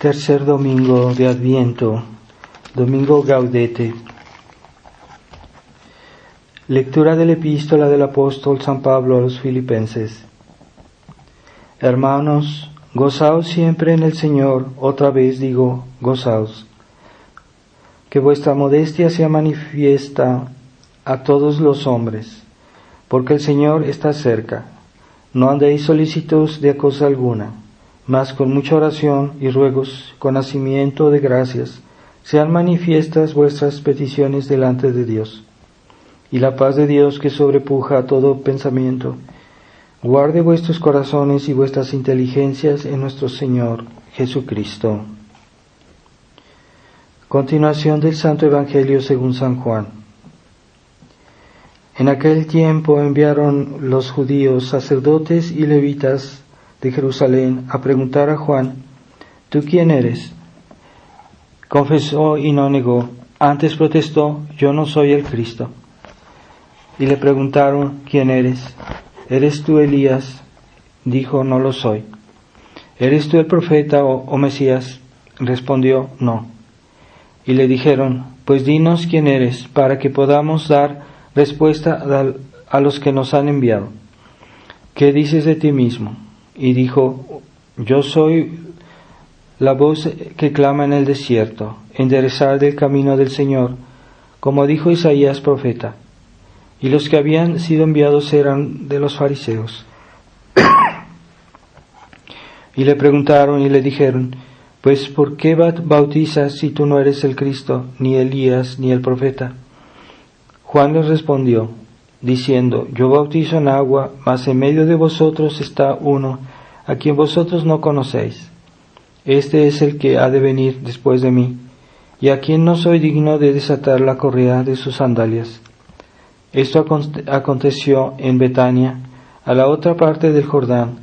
Tercer domingo de Adviento, domingo Gaudete. Lectura de la epístola del apóstol San Pablo a los Filipenses. Hermanos, gozaos siempre en el Señor. Otra vez digo, gozaos. Que vuestra modestia sea manifiesta a todos los hombres, porque el Señor está cerca. No andéis solícitos de cosa alguna, mas con mucha oración y ruegos, con hacimiento de gracias, sean manifiestas vuestras peticiones delante de Dios. Y la paz de Dios, que sobrepuja a todo pensamiento, guarde vuestros corazones y vuestras inteligencias en nuestro Señor Jesucristo. Continuación del Santo Evangelio según San Juan. En aquel tiempo enviaron los judíos, sacerdotes y levitas de Jerusalén a preguntar a Juan: ¿tú quién eres? Confesó y no negó, antes protestó: yo no soy el Cristo. Y le preguntaron: ¿quién eres? ¿Eres tú Elías? Dijo: no lo soy. ¿Eres tú el profeta o Mesías? Respondió: no. Y le dijeron: pues dinos quién eres, para que podamos dar respuesta a los que nos han enviado. ¿Qué dices de ti mismo? Y dijo: yo soy la voz que clama en el desierto, enderezad el camino del Señor, como dijo Isaías profeta. Y los que habían sido enviados eran de los fariseos. Y le preguntaron y le dijeron: pues ¿por qué bautizas si tú no eres el Cristo, ni Elías, ni el profeta? Juan les respondió, diciendo: yo bautizo en agua, mas en medio de vosotros está uno, a quien vosotros no conocéis. Este es el que ha de venir después de mí, y a quien no soy digno de desatar la correa de sus sandalias. Esto aconteció en Betania, a la otra parte del Jordán,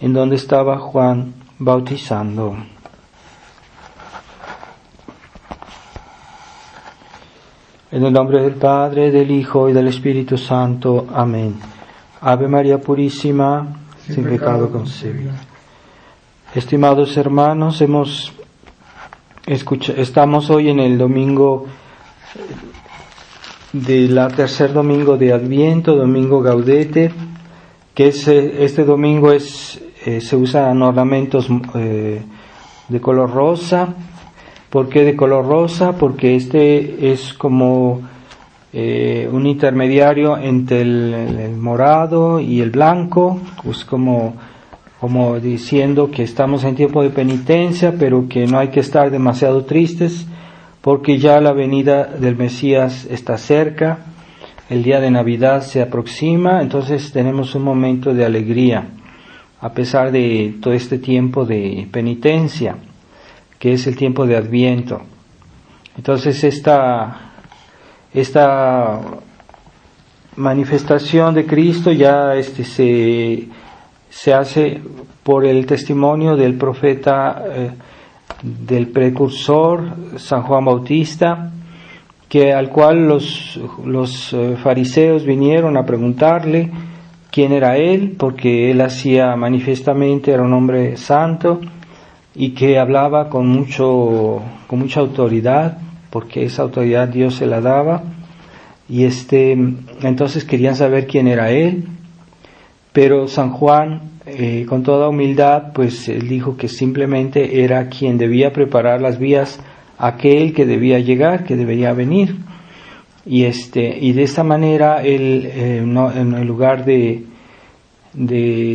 en donde estaba Juan bautizando. En el nombre del Padre, del Hijo y del Espíritu Santo. Amén. Ave María Purísima, sin pecado concebida. Estimados hermanos, estamos hoy en el domingo de la tercer domingo de Adviento, domingo Gaudete, que este domingo se usan ornamentos de color rosa. ¿Por qué de color rosa? Porque este es como un intermediario entre el morado y el blanco, pues como diciendo que estamos en tiempo de penitencia, pero que no hay que estar demasiado tristes, porque ya la venida del Mesías está cerca, el día de Navidad se aproxima, entonces tenemos un momento de alegría, a pesar de todo este tiempo de penitencia, que es el tiempo de Adviento. Entonces esta manifestación de Cristo ya se hace por el testimonio del profeta, del precursor San Juan Bautista, al cual los fariseos vinieron a preguntarle quién era él, porque él hacía manifiestamente, era un hombre santo y que hablaba con mucha autoridad, porque esa autoridad Dios se la daba, y entonces querían saber quién era él. Pero San Juan, con toda humildad, pues él dijo que simplemente era quien debía preparar las vías a aquel que debía llegar, que debería venir, y de esta manera él, no, en lugar de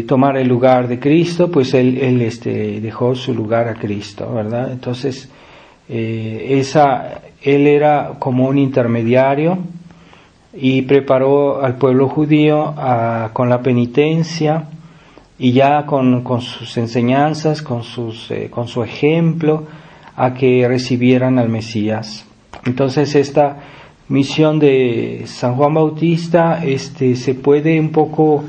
tomar el lugar de Cristo, pues él dejó su lugar a Cristo, ¿verdad? Entonces él era como un intermediario y preparó al pueblo judío con la penitencia y ya con sus enseñanzas, con su ejemplo, a que recibieran al Mesías. Entonces esta misión de San Juan Bautista se puede un poco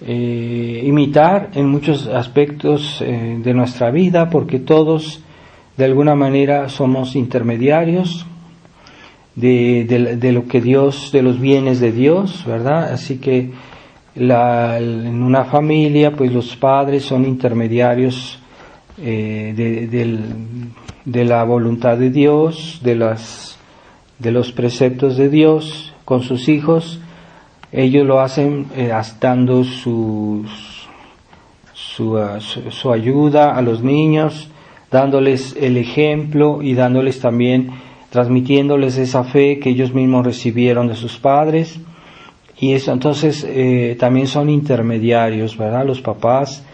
imitar en muchos aspectos de nuestra vida, porque todos de alguna manera somos intermediarios de lo que Dios, de los bienes de Dios, ¿verdad? Así que en una familia, pues los padres son intermediarios de la voluntad de Dios, de los preceptos de Dios con sus hijos. Ellos lo hacen dando su ayuda a los niños, dándoles el ejemplo y dándoles también, transmitiéndoles esa fe que ellos mismos recibieron de sus padres. Y eso, entonces, también son intermediarios, ¿verdad? Los papás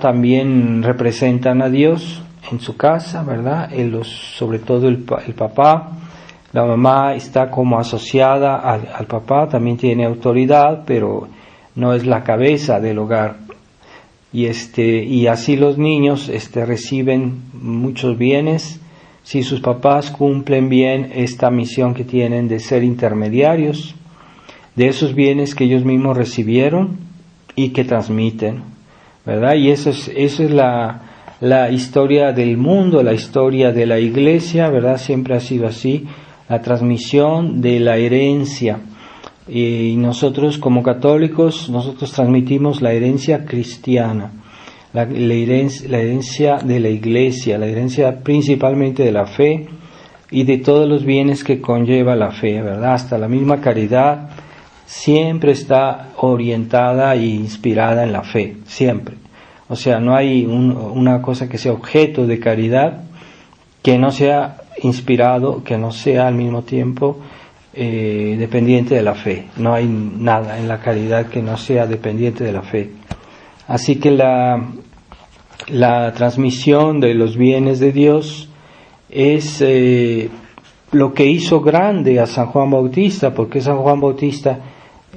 también representan a Dios en su casa, ¿verdad? Sobre todo el papá. La mamá está como asociada al papá, también tiene autoridad, pero no es la cabeza del hogar. Y así los niños reciben muchos bienes si sus papás cumplen bien esta misión que tienen de ser intermediarios de esos bienes que ellos mismos recibieron y que transmiten, ¿verdad? Y eso es la historia del mundo, la historia de la iglesia, ¿verdad? Siempre ha sido así, la transmisión de la herencia. Y nosotros como católicos, nosotros transmitimos la herencia cristiana, la herencia de la iglesia, la herencia principalmente de la fe y de todos los bienes que conlleva la fe, ¿verdad? Hasta la misma caridad siempre está orientada e inspirada en la fe, siempre. O sea, no hay una cosa que sea objeto de caridad que no sea inspirado, que no sea al mismo tiempo dependiente de la fe. No hay nada en la caridad que no sea dependiente de la fe. Así que la transmisión de los bienes de Dios es lo que hizo grande a San Juan Bautista, porque San Juan Bautista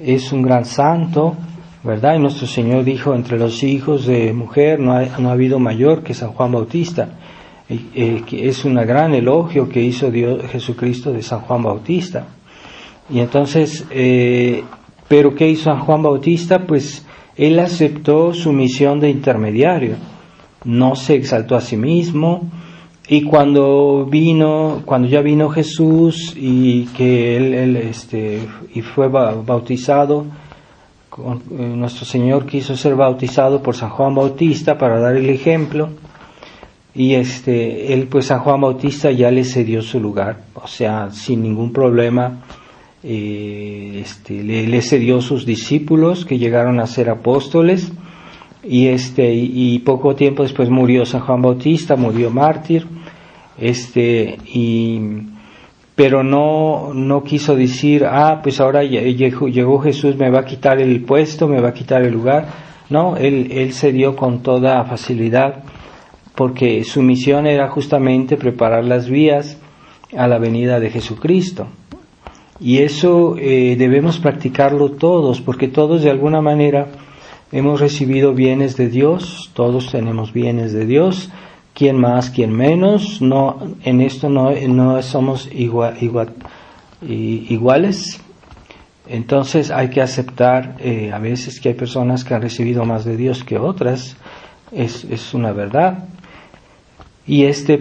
es un gran santo, ¿verdad? Y nuestro Señor dijo, entre los hijos de mujer no ha habido mayor que San Juan Bautista. Que es un gran elogio que hizo Dios Jesucristo de San Juan Bautista. Y entonces, pero ¿qué hizo San Juan Bautista? Pues él aceptó su misión de intermediario, no se exaltó a sí mismo, y cuando ya vino Jesús y que él fue bautizado, nuestro Señor quiso ser bautizado por San Juan Bautista para dar el ejemplo. Y pues San Juan Bautista ya le cedió su lugar, o sea, sin ningún problema, le cedió sus discípulos que llegaron a ser apóstoles, y poco tiempo después murió San Juan Bautista, murió mártir, pero no quiso decir, pues ahora llegó Jesús, me va a quitar el puesto, me va a quitar el lugar. No, él cedió con toda facilidad, porque su misión era justamente preparar las vías a la venida de Jesucristo. Y eso debemos practicarlo todos, porque todos de alguna manera hemos recibido bienes de Dios, todos tenemos bienes de Dios, quien más, quien menos, en esto no somos iguales. Entonces hay que aceptar a veces que hay personas que han recibido más de Dios que otras, es una verdad.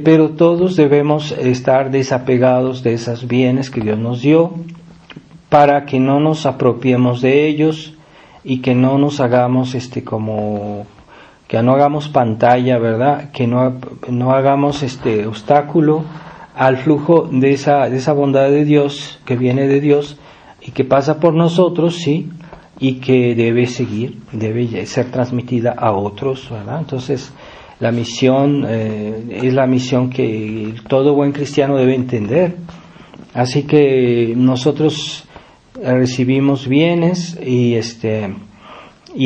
Pero todos debemos estar desapegados de esos bienes que Dios nos dio, para que no nos apropiemos de ellos y que no nos hagamos que no hagamos pantalla, ¿verdad? Que no hagamos obstáculo al flujo de esa bondad de Dios, que viene de Dios y que pasa por nosotros, sí, y que debe ser transmitida a otros, ¿verdad? Entonces, la misión es la misión que todo buen cristiano debe entender. Así que nosotros recibimos bienes y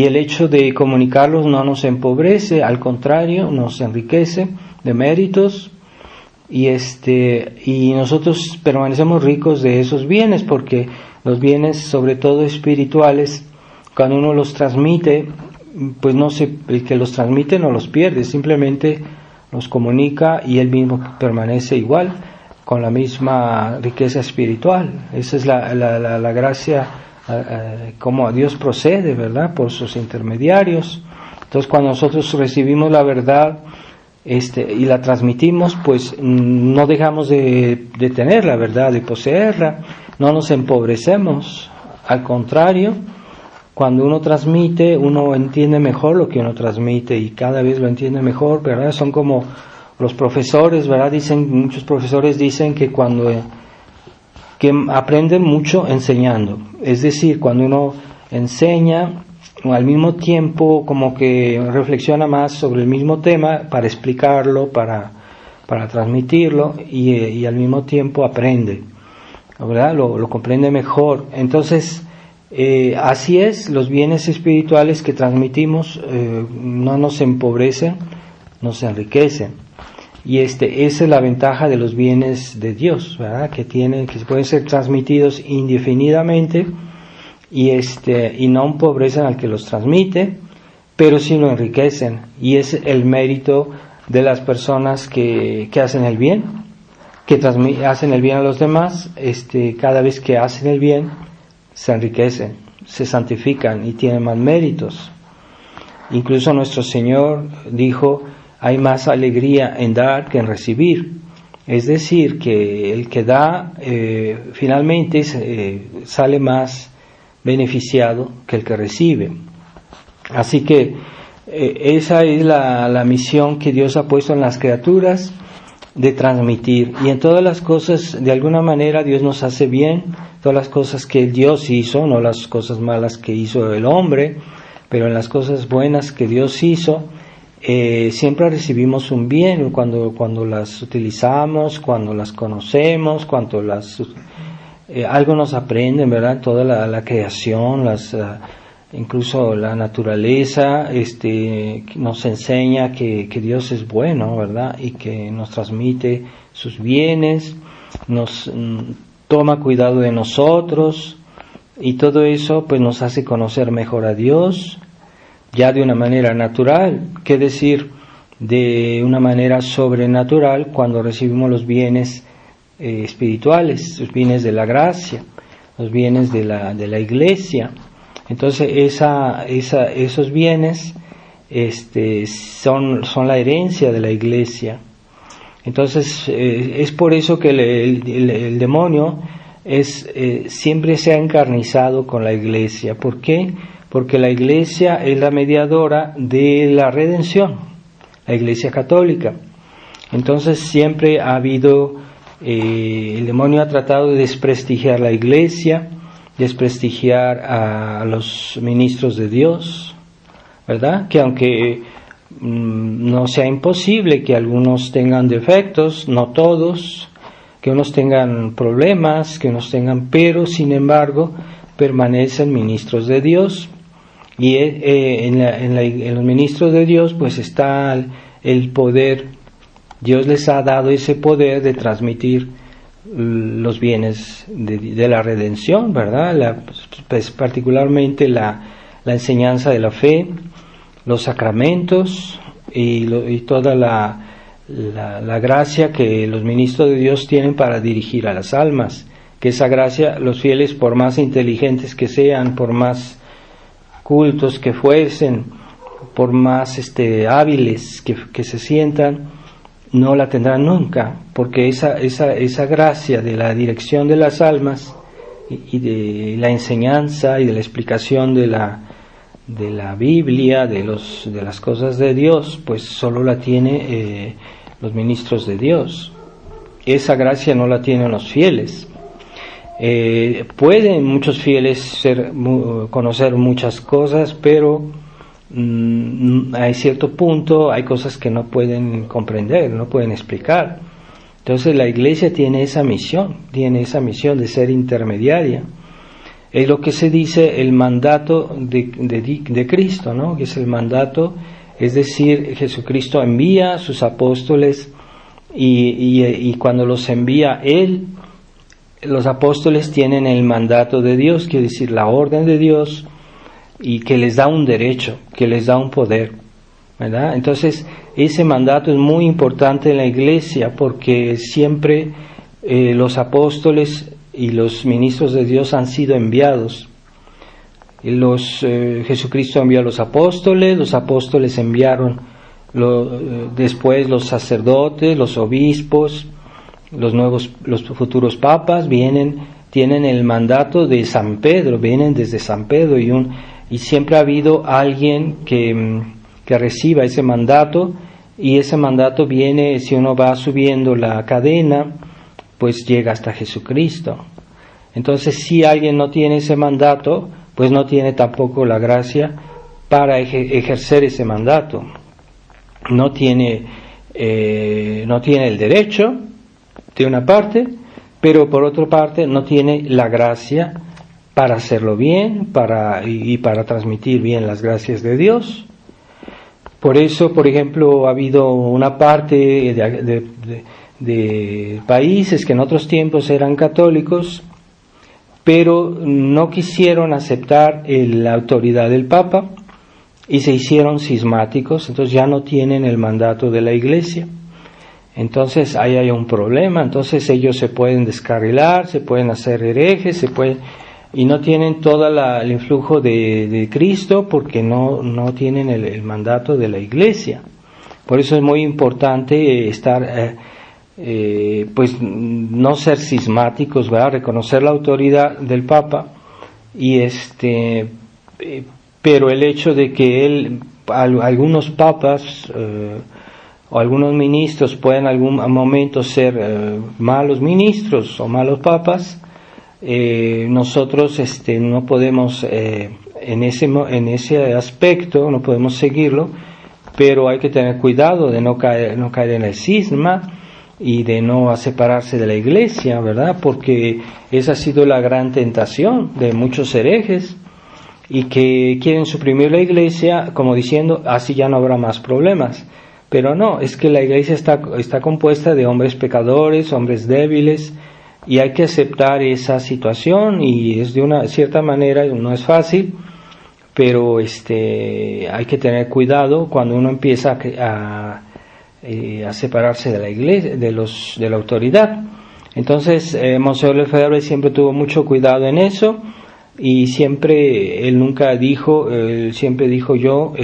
el hecho de comunicarlos no nos empobrece, al contrario, nos enriquece de méritos, y nosotros permanecemos ricos de esos bienes, porque los bienes, sobre todo espirituales, cuando uno los transmite, pues el que los transmite no los pierde, simplemente los comunica y él mismo permanece igual, con la misma riqueza espiritual. Esa es la gracia, como Dios procede, ¿verdad? Por sus intermediarios. Entonces, cuando nosotros recibimos la verdad y la transmitimos, pues no dejamos de tener la verdad, de poseerla, no nos empobrecemos, al contrario, cuando uno transmite, uno entiende mejor lo que uno transmite y cada vez lo entiende mejor, ¿verdad? Son como los profesores, ¿verdad? Muchos profesores dicen que que aprenden mucho enseñando. Es decir, cuando uno enseña, al mismo tiempo como que reflexiona más sobre el mismo tema para explicarlo, para transmitirlo y al mismo tiempo aprende, ¿verdad? Lo comprende mejor. Entonces, así es, los bienes espirituales que transmitimos no nos empobrecen, nos enriquecen. Y esa es la ventaja de los bienes de Dios, ¿verdad? Que pueden ser transmitidos indefinidamente y no empobrecen al que los transmite, pero sí lo enriquecen. Y es el mérito de las personas que hacen el bien, que hacen el bien a los demás. Cada vez que hacen el bien, se enriquecen, se santifican y tienen más méritos. Incluso nuestro Señor dijo: hay más alegría en dar que en recibir. Es decir, que el que da finalmente sale más beneficiado que el que recibe. Así que esa es la misión que Dios ha puesto en las criaturas, de transmitir. Y en todas las cosas, de alguna manera, Dios nos hace bien. Todas las cosas que Dios hizo, no las cosas malas que hizo el hombre, pero en las cosas buenas que Dios hizo, siempre recibimos un bien cuando las utilizamos, cuando las conocemos, cuando algo nos aprenden, ¿verdad? Toda la creación, incluso la naturaleza, nos enseña que Dios es bueno, ¿verdad? Y que nos transmite sus bienes, nos toma cuidado de nosotros, y todo eso pues nos hace conocer mejor a Dios, ya de una manera natural, qué decir de una manera sobrenatural cuando recibimos los bienes espirituales, los bienes de la gracia, los bienes de la iglesia. Entonces esos bienes son la herencia de la iglesia. Entonces es por eso que el demonio siempre se ha encarnizado con la iglesia. ¿Por qué? Porque la iglesia es la mediadora de la redención, la iglesia católica. Entonces siempre ha habido, el demonio ha tratado de desprestigiar la iglesia, desprestigiar a los ministros de Dios, ¿verdad? Que aunque no sea imposible que algunos tengan defectos, no todos, que unos tengan problemas, que unos tengan, pero sin embargo permanecen ministros de Dios. Y en los ministros de Dios pues está el poder. Dios les ha dado ese poder de transmitir los bienes de la redención, ¿verdad? Pues particularmente la enseñanza de la fe, los sacramentos y toda la gracia que los ministros de Dios tienen para dirigir a las almas. Que esa gracia, los fieles, por más inteligentes que sean, por más cultos que fuesen, por más hábiles que se sientan, no la tendrán nunca, porque esa gracia de la dirección de las almas y de la enseñanza y de la explicación de la Biblia, de las cosas de Dios, pues solo la tiene los ministros de Dios. Esa gracia no la tienen los fieles. Pueden muchos fieles conocer muchas cosas, pero a cierto punto hay cosas que no pueden comprender, no pueden explicar. Entonces la iglesia tiene esa misión de ser intermediaria. Es lo que se dice el mandato de Cristo, ¿no? Que es el mandato, es decir, Jesucristo envía a sus apóstoles y cuando los envía Él, los apóstoles tienen el mandato de Dios, quiere decir la orden de Dios, y que les da un derecho, que les da un poder, ¿verdad? Entonces ese mandato es muy importante en la iglesia, porque siempre los apóstoles y los ministros de Dios han sido enviados. Jesucristo envió a los apóstoles enviaron después los sacerdotes, los obispos, los futuros papas tienen el mandato de San Pedro, vienen desde San Pedro, y y siempre ha habido alguien que reciba ese mandato, y ese mandato viene, si uno va subiendo la cadena, pues llega hasta Jesucristo. Entonces, si alguien no tiene ese mandato, pues no tiene tampoco la gracia para ejercer ese mandato. No tiene el derecho, de una parte, pero por otra parte no tiene la gracia para hacerlo bien, y para transmitir bien las gracias de Dios. Por eso, por ejemplo, ha habido una parte de países que en otros tiempos eran católicos, pero no quisieron aceptar la autoridad del Papa y se hicieron cismáticos, entonces ya no tienen el mandato de la Iglesia. Entonces ahí hay un problema, entonces ellos se pueden descarrilar, se pueden hacer herejes, y no tienen todo el influjo de Cristo, porque no tienen el mandato de la Iglesia. Por eso es muy importante estar, pues no ser cismáticos, ¿verdad? Reconocer la autoridad del Papa, pero el hecho de que algunos papas o algunos ministros pueden en algún momento ser malos ministros o malos papas, nosotros no podemos en ese aspecto no podemos seguirlo, pero hay que tener cuidado de no caer en el cisma y de no separarse de la Iglesia, ¿verdad? Porque esa ha sido la gran tentación de muchos herejes, y que quieren suprimir la Iglesia como diciendo, así ya no habrá más problemas. Pero no, es que la Iglesia está compuesta de hombres pecadores, hombres débiles, y hay que aceptar esa situación, y es de una cierta manera, no es fácil, pero hay que tener cuidado cuando uno empieza a separarse de la Iglesia, de la autoridad. Entonces, Monseñor Lefebvre siempre tuvo mucho cuidado en eso, y él siempre dijo yo,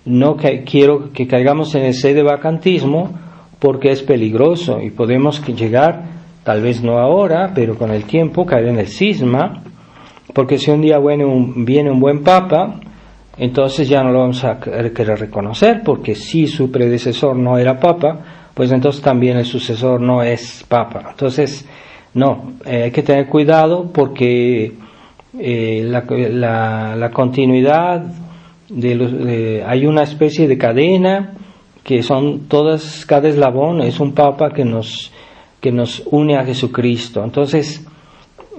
no quiero que caigamos en el sedevacantismo, porque es peligroso y podemos llegar, tal vez no ahora, pero con el tiempo, caer en el cisma, porque si un día viene un buen papa, entonces ya no lo vamos a querer reconocer, porque si su predecesor no era papa, pues entonces también el sucesor no es papa. Entonces, no, hay que tener cuidado, porque la continuidad hay una especie de cadena que son todas, cada eslabón es un papa que nos une a Jesucristo. Entonces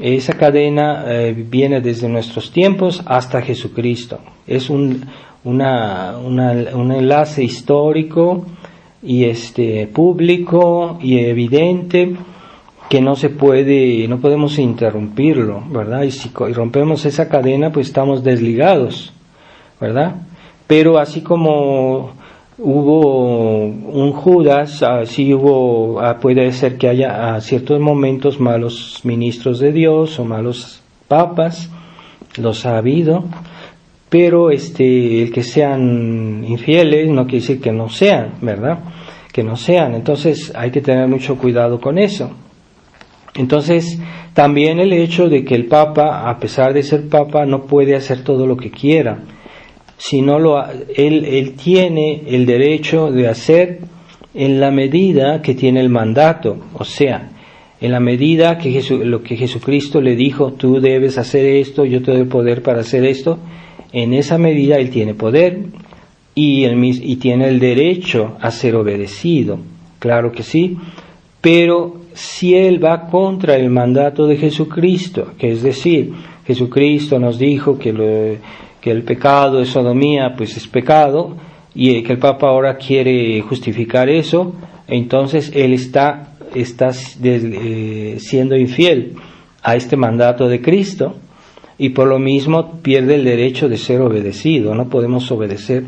esa cadena viene desde nuestros tiempos hasta Jesucristo. Es un enlace histórico y público y evidente, que no podemos interrumpirlo, ¿verdad? Y si rompemos esa cadena, pues estamos desligados, ¿verdad? Pero así como hubo un Judas, así puede ser que haya a ciertos momentos malos ministros de Dios o malos papas, los ha habido, pero el que sean infieles no quiere decir que no sean, ¿verdad? Que no sean. Entonces hay que tener mucho cuidado con eso. Entonces, también el hecho de que el Papa, a pesar de ser Papa, no puede hacer todo lo que quiera, sino él tiene el derecho de hacer en la medida que tiene el mandato, o sea, en la medida que lo que Jesucristo le dijo, tú debes hacer esto, yo te doy poder para hacer esto, en esa medida él tiene poder y tiene el derecho a ser obedecido, claro que sí, pero si él va contra el mandato de Jesucristo, que es decir, Jesucristo nos dijo que el pecado de sodomía pues es pecado, y que el Papa ahora quiere justificar eso, entonces él está siendo infiel a este mandato de Cristo, y por lo mismo pierde el derecho de ser obedecido. No podemos obedecer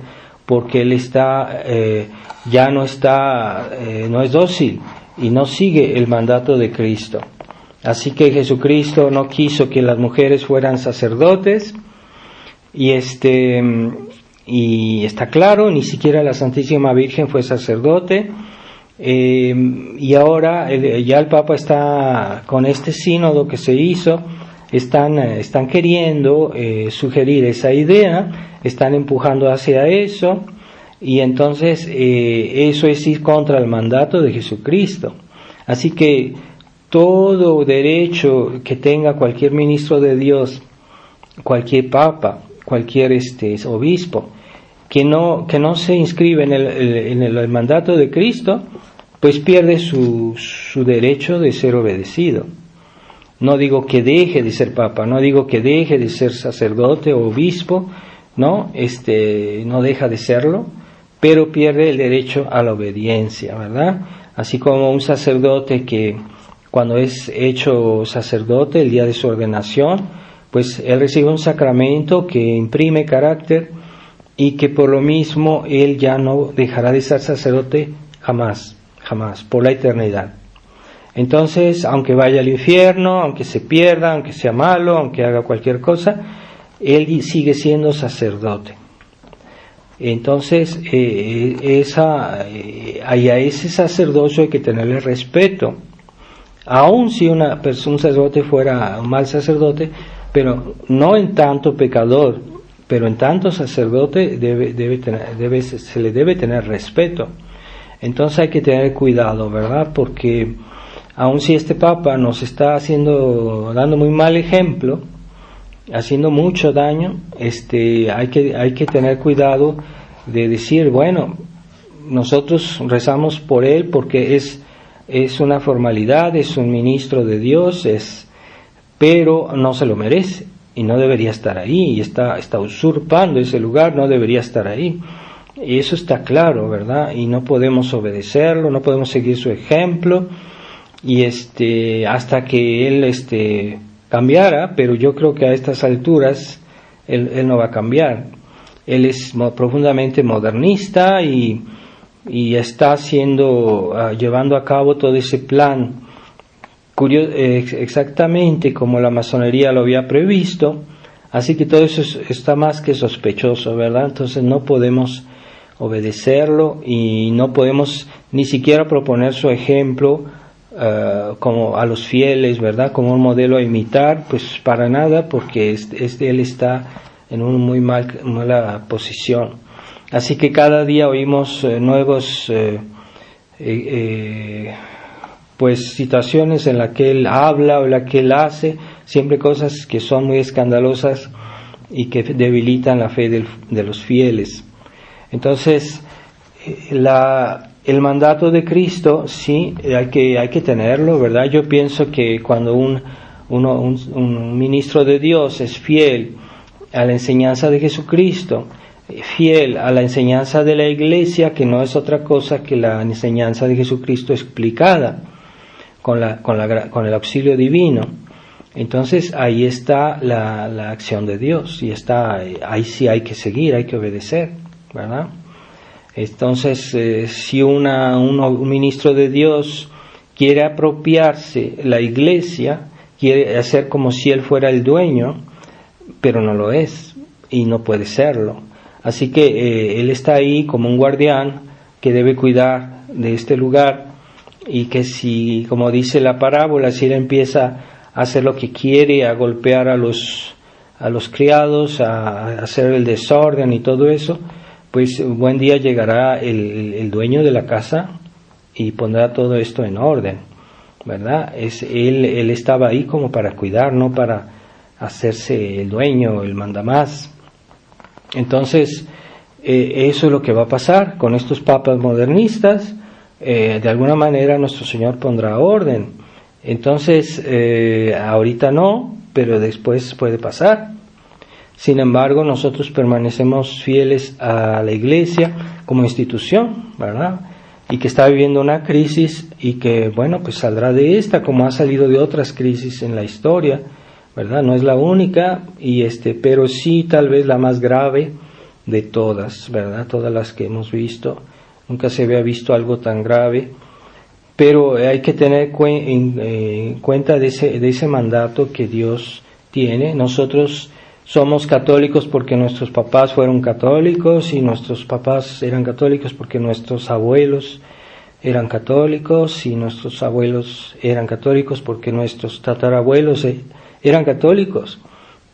porque él ya no es dócil y no sigue el mandato de Cristo. Así que Jesucristo no quiso que las mujeres fueran sacerdotes, y está claro, ni siquiera la Santísima Virgen fue sacerdote, y ahora ya el Papa está con este sínodo que se hizo, están queriendo sugerir esa idea, están empujando hacia eso, y entonces eso es ir contra el mandato de Jesucristo. Así que todo derecho que tenga cualquier ministro de Dios, cualquier papa, cualquier obispo, que no se inscribe en el mandato de Cristo, pues pierde su derecho de ser obedecido. No digo que deje de ser papa, no digo que deje de ser sacerdote o obispo, no deja de serlo, pero pierde el derecho a la obediencia, ¿verdad? Así como un sacerdote que cuando es hecho sacerdote el día de su ordenación, pues él recibe un sacramento que imprime carácter y que por lo mismo él ya no dejará de ser sacerdote jamás, por la eternidad. Entonces, aunque vaya al infierno, aunque se pierda, aunque sea malo, aunque haga cualquier cosa, él sigue siendo sacerdote. Entonces, a ese sacerdocio hay que tenerle respeto. Aun si un sacerdote fuera un mal sacerdote, pero no en tanto pecador, pero en tanto sacerdote se le debe tener respeto. Entonces hay que tener cuidado, ¿verdad? Porque aun si este Papa nos está dando muy mal ejemplo, haciendo mucho daño, hay que tener cuidado de decir, bueno, nosotros rezamos por él porque es una formalidad, es un ministro de Dios, pero no se lo merece y no debería estar ahí, y está usurpando ese lugar, no debería estar ahí. Y eso está claro, ¿verdad? Y no podemos obedecerlo, no podemos seguir su ejemplo, y hasta que él cambiara, pero yo creo que a estas alturas él no va a cambiar. Él es profundamente modernista y está llevando a cabo todo ese plan exactamente como la masonería lo había previsto, así que todo eso está más que sospechoso, ¿verdad? Entonces no podemos obedecerlo y no podemos ni siquiera proponer su ejemplo como a los fieles, ¿verdad? Como un modelo a imitar, pues para nada, porque él está en una muy mala posición. Así que cada día oímos nuevos pues situaciones en las que él habla o en las que él hace, siempre cosas que son muy escandalosas y que debilitan la fe de los fieles. Entonces, el mandato de Cristo, sí, hay que tenerlo, ¿verdad? Yo pienso que cuando un ministro de Dios es fiel a la enseñanza de Jesucristo, fiel a la enseñanza de la Iglesia, que no es otra cosa que la enseñanza de Jesucristo explicada con el auxilio divino, entonces ahí está la acción de Dios, y ahí sí hay que seguir, hay que obedecer, ¿verdad? Entonces, si un ministro de Dios quiere apropiarse la Iglesia, quiere hacer como si él fuera el dueño, pero no lo es y no puede serlo. Así que él está ahí como un guardián que debe cuidar de este lugar, y que si, como dice la parábola, si él empieza a hacer lo que quiere, a golpear a los criados, a hacer el desorden y todo eso, pues un buen día llegará el dueño de la casa y pondrá todo esto en orden, ¿verdad? Él estaba ahí como para cuidar, no para hacerse el dueño, el mandamás. Entonces, eso es lo que va a pasar con estos papas modernistas. De alguna manera nuestro Señor pondrá orden. Entonces, ahorita no, pero después puede pasar. Sin embargo, nosotros permanecemos fieles a la Iglesia como institución, ¿verdad? Y que está viviendo una crisis, y que, bueno, pues saldrá de esta, como ha salido de otras crisis en la historia, ¿verdad? No es la única, pero sí tal vez la más grave de todas, ¿verdad? Todas las que hemos visto. Nunca se había visto algo tan grave, pero hay que tener cuenta de ese mandato que Dios tiene. Nosotros somos católicos porque nuestros papás fueron católicos, y nuestros papás eran católicos porque nuestros abuelos eran católicos, y nuestros abuelos eran católicos porque nuestros tatarabuelos eran católicos.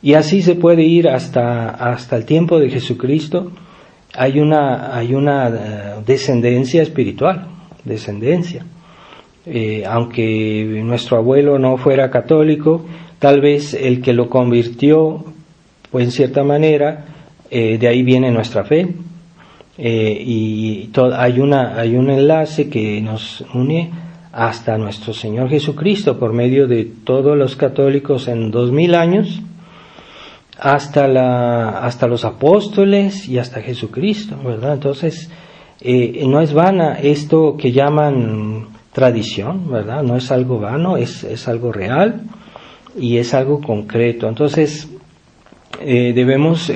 Y así se puede ir hasta el tiempo de Jesucristo. Hay una descendencia espiritual, aunque nuestro abuelo no fuera católico, tal vez el que lo convirtió, pues en cierta manera, de ahí viene nuestra fe. Hay un enlace que nos une hasta nuestro Señor Jesucristo por medio de todos los católicos en 2000 años, hasta los apóstoles y hasta Jesucristo, ¿verdad? Entonces, no es vana esto que llaman tradición, ¿verdad? No es algo vano, es algo real y es algo concreto. Entonces, debemos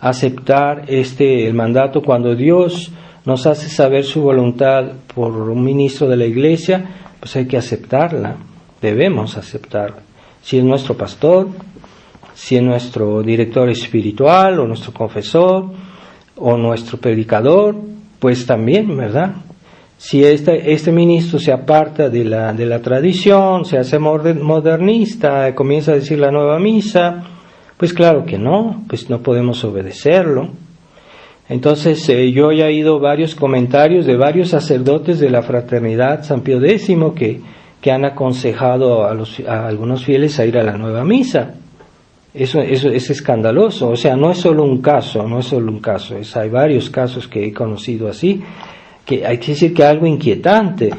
aceptar el mandato cuando Dios nos hace saber su voluntad por un ministro de la iglesia, pues hay que aceptarla, debemos aceptarla. Si es nuestro pastor, si es nuestro director espiritual o nuestro confesor o nuestro predicador, pues también, ¿verdad? Si este ministro se aparta de la tradición, se hace modernista, comienza a decir la nueva misa, pues claro que no, pues no podemos obedecerlo. Entonces yo ya he oído varios comentarios de varios sacerdotes de la Fraternidad San Pío X que han aconsejado a algunos fieles a ir a la nueva misa. Eso es escandaloso, o sea, no es solo un caso, hay varios casos que he conocido así, que hay que decir que algo inquietante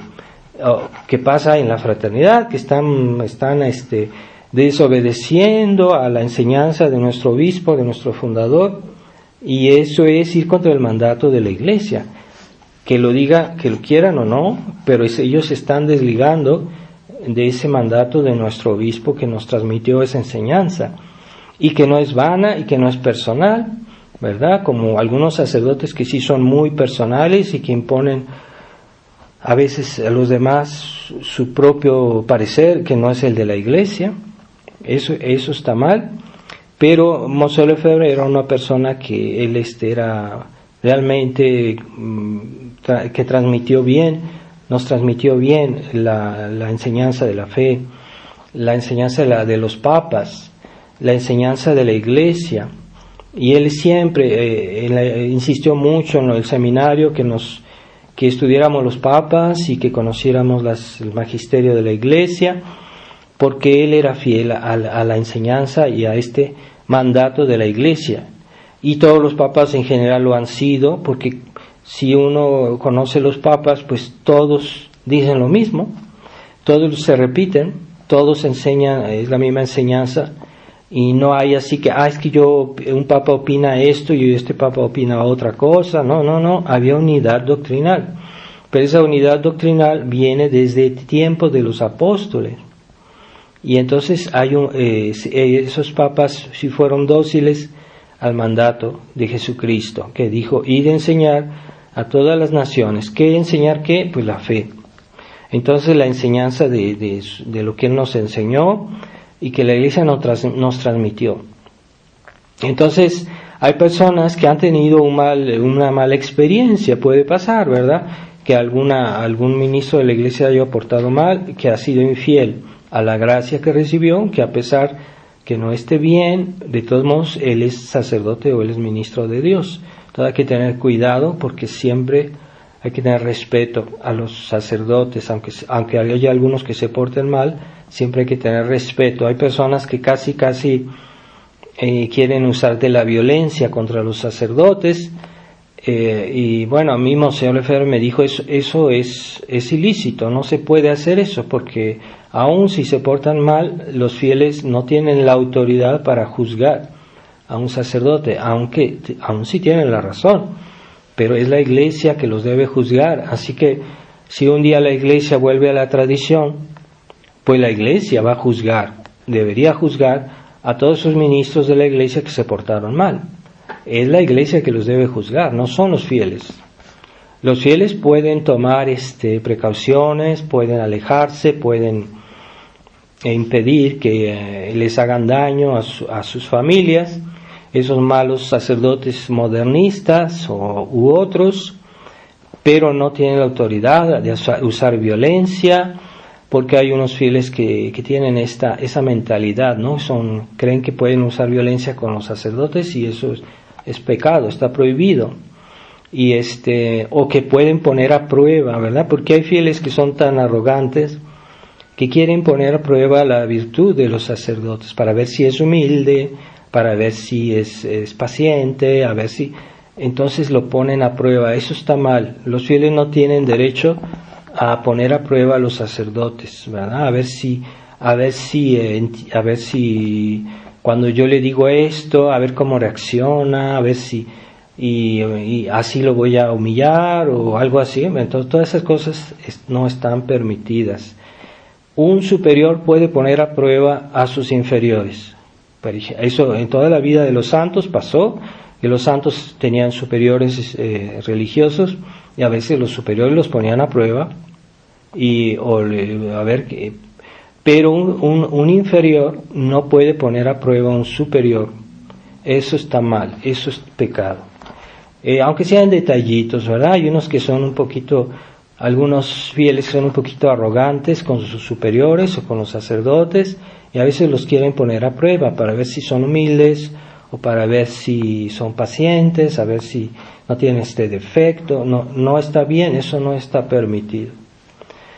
que pasa en la fraternidad, que están desobedeciendo a la enseñanza de nuestro obispo, de nuestro fundador, y eso es ir contra el mandato de la iglesia, que lo quieran o no, pero ellos se están desligando de ese mandato de nuestro obispo que nos transmitió esa enseñanza, y que no es vana y que no es personal, ¿verdad? Como algunos sacerdotes que sí son muy personales y que imponen a veces a los demás su propio parecer, que no es el de la iglesia. Eso está mal, pero Monseñor Lefebvre era una persona que él era realmente que nos transmitió bien la enseñanza de la fe, la enseñanza de los papas, la enseñanza de la iglesia, y él siempre insistió mucho en el seminario que estudiáramos los papas y que conociéramos el magisterio de la iglesia, porque él era fiel a la enseñanza y a este mandato de la iglesia, y todos los papas en general lo han sido, porque si uno conoce los papas, pues todos dicen lo mismo, todos se repiten, todos enseñan, es la misma enseñanza, y no hay así que, es que un papa opina esto y este papa opina otra cosa. No, había unidad doctrinal, pero esa unidad doctrinal viene desde el tiempo de los apóstoles, y entonces esos papas sí fueron dóciles al mandato de Jesucristo, que dijo, id a enseñar a todas las naciones. ¿Qué enseñar qué? Pues la fe. Entonces la enseñanza de lo que Él nos enseñó y que la iglesia nos transmitió. Entonces hay personas que han tenido una mala experiencia, puede pasar, ¿verdad? Que algún ministro de la iglesia haya portado mal, que ha sido infiel a la gracia que recibió, que a pesar que no esté bien, de todos modos él es sacerdote o él es ministro de Dios. Entonces hay que tener cuidado, porque siempre hay que tener respeto a los sacerdotes, aunque haya algunos que se porten mal, siempre hay que tener respeto. Hay personas que casi quieren usar de la violencia contra los sacerdotes, y bueno, a mí Monseñor Lefebvre me dijo, eso es ilícito, no se puede hacer eso, porque aun si se portan mal, los fieles no tienen la autoridad para juzgar a un sacerdote, aun sí tienen la razón, pero es la iglesia que los debe juzgar. Así que si un día la iglesia vuelve a la tradición, pues la iglesia va a juzgar, debería juzgar a todos sus ministros de la iglesia que se portaron mal. Es la iglesia que los debe juzgar, no son los fieles. Los fieles pueden tomar precauciones, pueden alejarse, pueden impedir que les hagan daño a sus familias, esos malos sacerdotes modernistas u otros, pero no tienen la autoridad de usar violencia, porque hay unos fieles que tienen esa mentalidad, ¿no? Creen que pueden usar violencia con los sacerdotes y eso es pecado, está prohibido. Y o que pueden poner a prueba, ¿verdad? Porque hay fieles que son tan arrogantes que quieren poner a prueba la virtud de los sacerdotes para ver si es humilde, para ver si es paciente, a ver si... Entonces lo ponen a prueba. Eso está mal. Los fieles no tienen derecho a poner a prueba a los sacerdotes, ¿verdad? A ver si cuando yo le digo esto, a ver cómo reacciona, a ver si y así lo voy a humillar o algo así. Entonces todas esas cosas no están permitidas. Un superior puede poner a prueba a sus inferiores. Eso en toda la vida de los santos pasó, que los santos tenían superiores religiosos y a veces los superiores los ponían a prueba pero un inferior no puede poner a prueba a un superior. Eso está mal, eso es pecado. Aunque sean detallitos, ¿verdad? Hay unos que son algunos fieles son un poquito arrogantes con sus superiores o con los sacerdotes y a veces los quieren poner a prueba para ver si son humildes o para ver si son pacientes, a ver si no tienen este defecto. No está bien, eso no está permitido.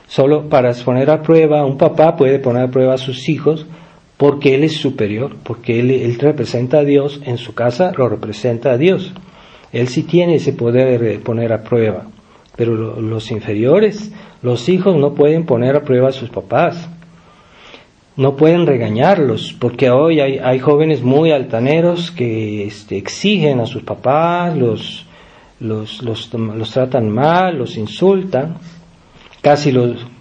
Solo para poner a prueba, un papá puede poner a prueba a sus hijos porque él es superior, porque él representa a Dios, en su casa lo representa a Dios. Él sí tiene ese poder de poner a prueba. Pero los inferiores, los hijos, no pueden poner a prueba a sus papás. No pueden regañarlos, porque hoy hay jóvenes muy altaneros que exigen a sus papás, los tratan mal, los insultan.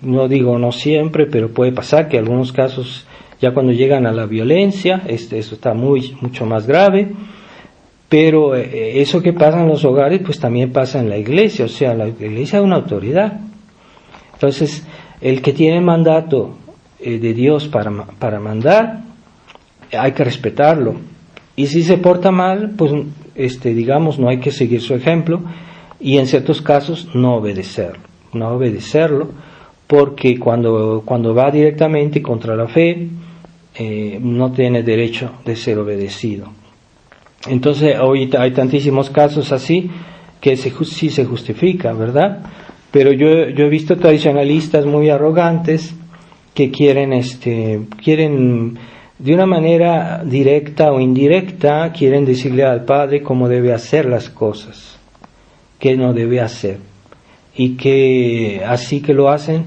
No digo no siempre, pero puede pasar que en algunos casos, ya cuando llegan a la violencia, eso está mucho más grave. Pero eso que pasa en los hogares, pues también pasa en la iglesia, o sea, la iglesia es una autoridad. Entonces, el que tiene mandato de Dios para mandar, hay que respetarlo. Y si se porta mal, pues digamos, no hay que seguir su ejemplo, y en ciertos casos no obedecerlo, porque cuando va directamente contra la fe, no tiene derecho de ser obedecido. Entonces hoy hay tantísimos casos así que sí se justifica, ¿verdad? Pero yo he visto tradicionalistas muy arrogantes que quieren de una manera directa o indirecta, quieren decirle al padre cómo debe hacer las cosas, qué no debe hacer, y que así que lo hacen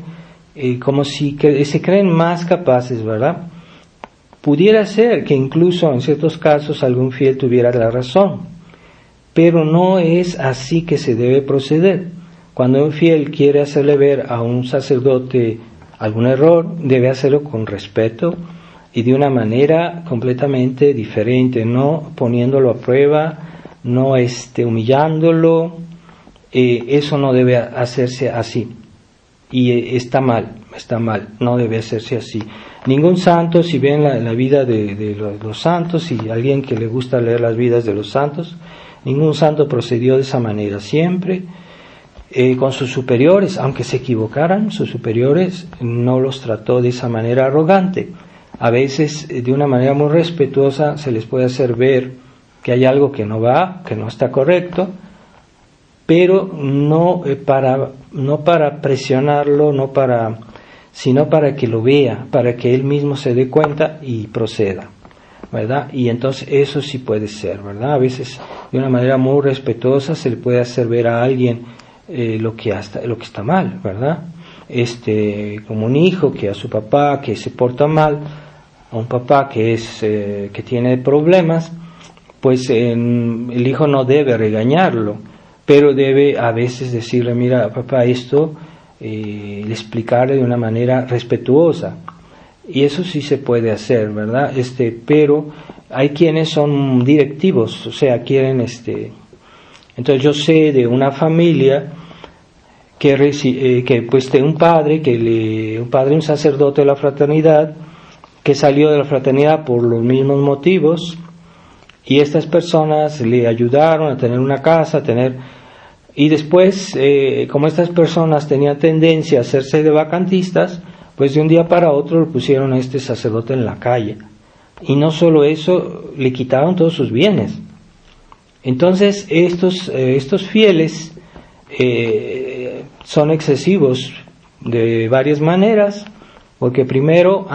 como si se creen más capaces, ¿verdad? Pudiera ser que incluso en ciertos casos algún fiel tuviera la razón, pero no es así que se debe proceder. Cuando un fiel quiere hacerle ver a un sacerdote algún error, debe hacerlo con respeto y de una manera completamente diferente, no poniéndolo a prueba, no humillándolo. Eso no debe hacerse así, y está mal, no debe hacerse así. Ningún santo, si ven la vida de los santos, y alguien que le gusta leer las vidas de los santos, ningún santo procedió de esa manera. Siempre con sus superiores, aunque se equivocaran, sus superiores no los trató de esa manera arrogante. A veces de una manera muy respetuosa se les puede hacer ver que hay algo que no está correcto, pero no para presionarlo, sino para que lo vea, para que él mismo se dé cuenta y proceda, ¿verdad? Y entonces eso sí puede ser, ¿verdad? A veces de una manera muy respetuosa se le puede hacer ver a alguien lo que está mal, ¿verdad? Como un hijo que a su papá que se porta mal, a un papá que tiene problemas, pues el hijo no debe regañarlo, pero debe a veces decirle, mira papá, esto, explicarle de una manera respetuosa, y eso sí se puede hacer, ¿verdad? Pero hay quienes son directivos, o sea, quieren entonces yo sé de una familia que pues de un padre un sacerdote de la fraternidad que salió de la fraternidad por los mismos motivos, y estas personas le ayudaron a tener una casa, y después como estas personas tenían tendencia a hacerse de vacantistas, pues de un día para otro lo pusieron a este sacerdote en la calle. Y no solo eso, le quitaron todos sus bienes. Entonces estos fieles son excesivos de varias maneras, porque primero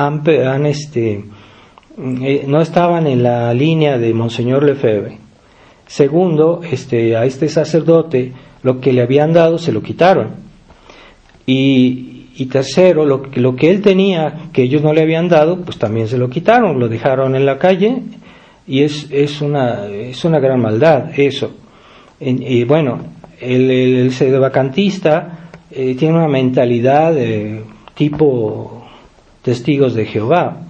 no estaban en la línea de Monseñor Lefebvre. Segundo, a este sacerdote lo que le habían dado se lo quitaron. Y tercero, lo que él tenía que ellos no le habían dado, pues también se lo quitaron, lo dejaron en la calle. Y es una gran maldad eso. Y bueno, el sedevacantista tiene una mentalidad tipo testigos de Jehová.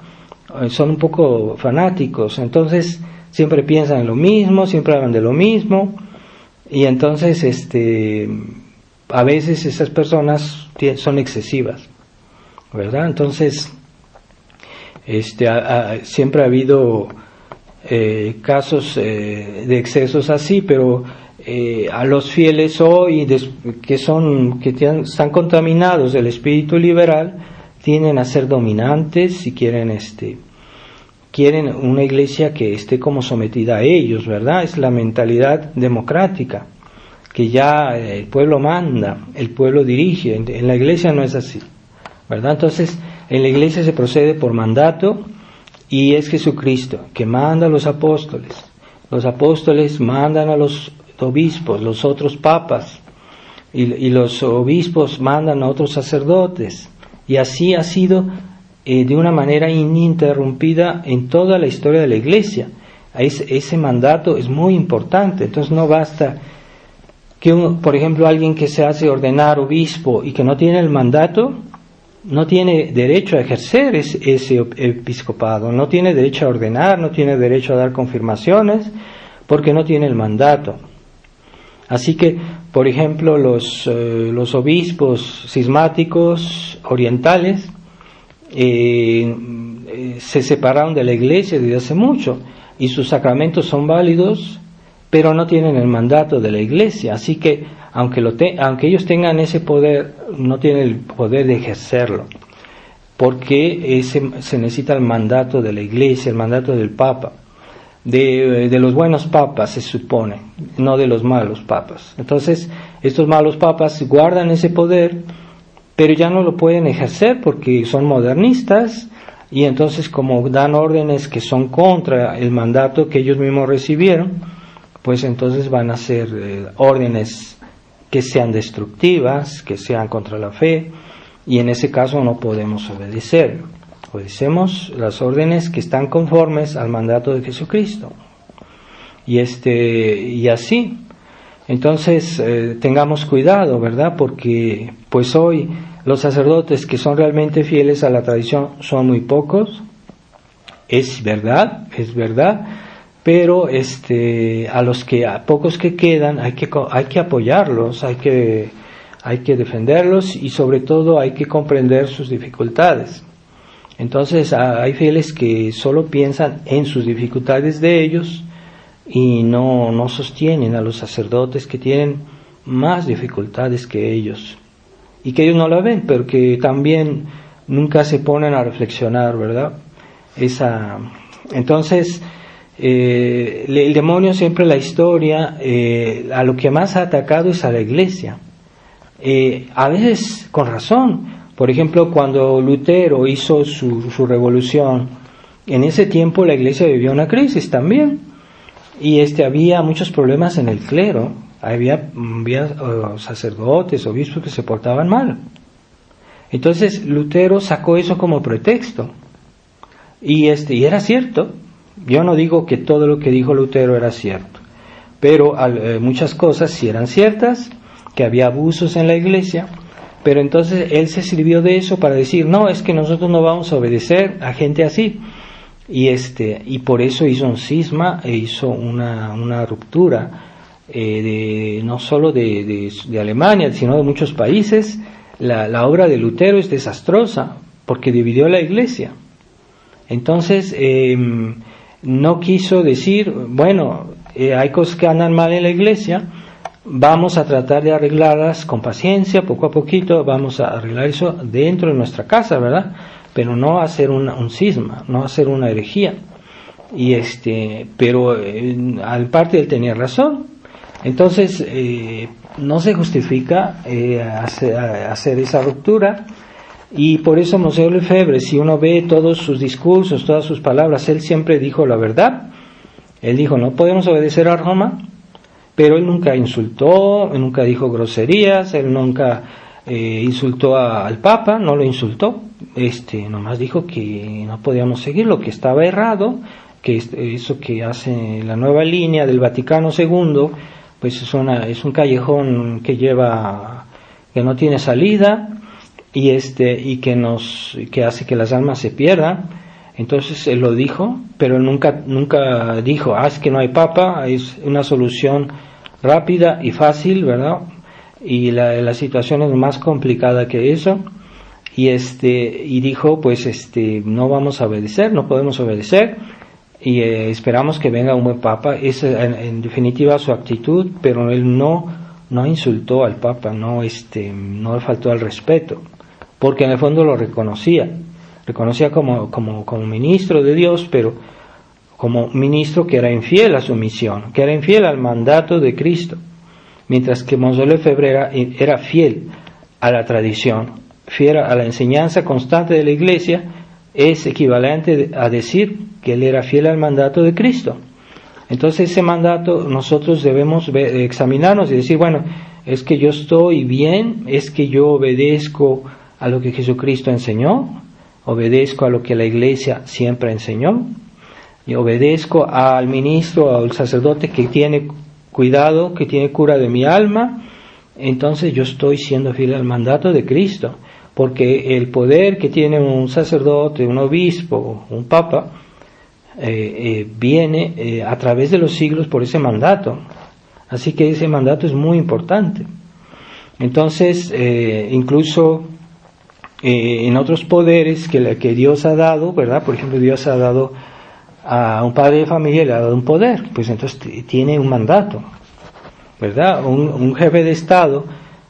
Son un poco fanáticos, entonces siempre piensan en lo mismo, siempre hablan de lo mismo, y entonces a veces esas personas son excesivas, ¿verdad? Entonces siempre ha habido casos de excesos así, pero a los fieles hoy que están contaminados del espíritu liberal tienden a ser dominantes y quieren una iglesia que esté como sometida a ellos, ¿verdad? Es la mentalidad democrática, que ya el pueblo manda, el pueblo dirige. En la iglesia no es así, ¿verdad? Entonces en la iglesia se procede por mandato, y es Jesucristo que manda a los apóstoles mandan a los obispos, los otros papas, y los obispos mandan a otros sacerdotes, y así ha sido de una manera ininterrumpida en toda la historia de la iglesia. Ese mandato es muy importante. Entonces no basta que por ejemplo alguien que se hace ordenar obispo y que no tiene el mandato, no tiene derecho a ejercer ese episcopado, no tiene derecho a ordenar, no tiene derecho a dar confirmaciones, porque no tiene el mandato. Así que, por ejemplo, los obispos cismáticos orientales se separaron de la iglesia desde hace mucho, y sus sacramentos son válidos, pero no tienen el mandato de la iglesia. Así que aunque ellos tengan ese poder, no tienen el poder de ejercerlo, porque se necesita el mandato de la iglesia, el mandato del papa, de los buenos papas, se supone, no de los malos papas. Entonces estos malos papas guardan ese poder, pero ya no lo pueden ejercer porque son modernistas, y entonces como dan órdenes que son contra el mandato que ellos mismos recibieron, pues entonces van a ser órdenes que sean destructivas, que sean contra la fe, y en ese caso no podemos obedecer. Obedecemos las órdenes que están conformes al mandato de Jesucristo. Y así. Entonces tengamos cuidado, ¿verdad? Porque pues hoy los sacerdotes que son realmente fieles a la tradición son muy pocos. Es verdad, pero a pocos que quedan hay que apoyarlos, hay que defenderlos, y sobre todo hay que comprender sus dificultades. Entonces hay fieles que solo piensan en sus dificultades de ellos y no sostienen a los sacerdotes que tienen más dificultades que ellos, y que ellos no la ven, pero que también nunca se ponen a reflexionar, ¿verdad? Entonces el demonio siempre en la historia a lo que más ha atacado es a la iglesia, a veces con razón. Por ejemplo, cuando Lutero hizo su revolución, en ese tiempo la iglesia vivió una crisis también, y había muchos problemas en el clero, había sacerdotes, obispos que se portaban mal. Entonces Lutero sacó eso como pretexto, y era cierto. Yo no digo que todo lo que dijo Lutero era cierto, pero muchas cosas sí eran ciertas, que había abusos en la iglesia. Pero entonces él se sirvió de eso para decir, no, es que nosotros no vamos a obedecer a gente así. Y por eso hizo un cisma e hizo una ruptura no solo de Alemania, sino de muchos países. La obra de Lutero es desastrosa porque dividió la iglesia. Entonces no quiso decir, bueno, hay cosas que andan mal en la iglesia, vamos a tratar de arreglarlas con paciencia, poco a poquito, vamos a arreglar eso dentro de nuestra casa, ¿verdad? Pero no hacer un cisma, no hacer una herejía. Pero al parte él tenía razón. Entonces, no se justifica hacer esa ruptura. Y por eso Monseñor Lefebvre, si uno ve todos sus discursos, todas sus palabras, él siempre dijo la verdad. Él dijo, no podemos obedecer a Roma, pero él nunca insultó, él nunca dijo groserías, él nunca insultó al Papa, no lo insultó, nomás dijo que no podíamos seguirlo, que estaba errado, que eso que hace la nueva línea del Vaticano II, pues es un callejón que no tiene salida, y que hace que las almas se pierdan. Entonces él lo dijo, pero él nunca dijo, es que no hay Papa, es una solución rápida y fácil, ¿verdad? Y la situación es más complicada que eso. Y dijo, pues no vamos a obedecer, no podemos obedecer, y esperamos que venga un buen Papa. Esa en definitiva su actitud, pero él no insultó al Papa, no le faltó al respeto, porque en el fondo lo reconocía como ministro de Dios, pero como ministro que era infiel a su misión, que era infiel al mandato de Cristo, mientras que Monseñor Lefebvre era fiel a la tradición, fiel a la enseñanza constante de la Iglesia. Es equivalente a decir que él era fiel al mandato de Cristo. Entonces ese mandato nosotros debemos examinarnos y decir, bueno, es que yo estoy bien, es que yo obedezco a lo que Jesucristo enseñó, obedezco a lo que la Iglesia siempre enseñó, y obedezco al ministro, al sacerdote que tiene cuidado, que tiene cura de mi alma. Entonces yo estoy siendo fiel al mandato de Cristo, porque el poder que tiene un sacerdote, un obispo, un papa, viene a través de los siglos por ese mandato. Así que ese mandato es muy importante. Entonces, incluso en otros poderes que Dios ha dado, ¿verdad? Por ejemplo, Dios ha dado a un padre de familia, le ha dado un poder, pues entonces tiene un mandato, ¿verdad? Un jefe de Estado,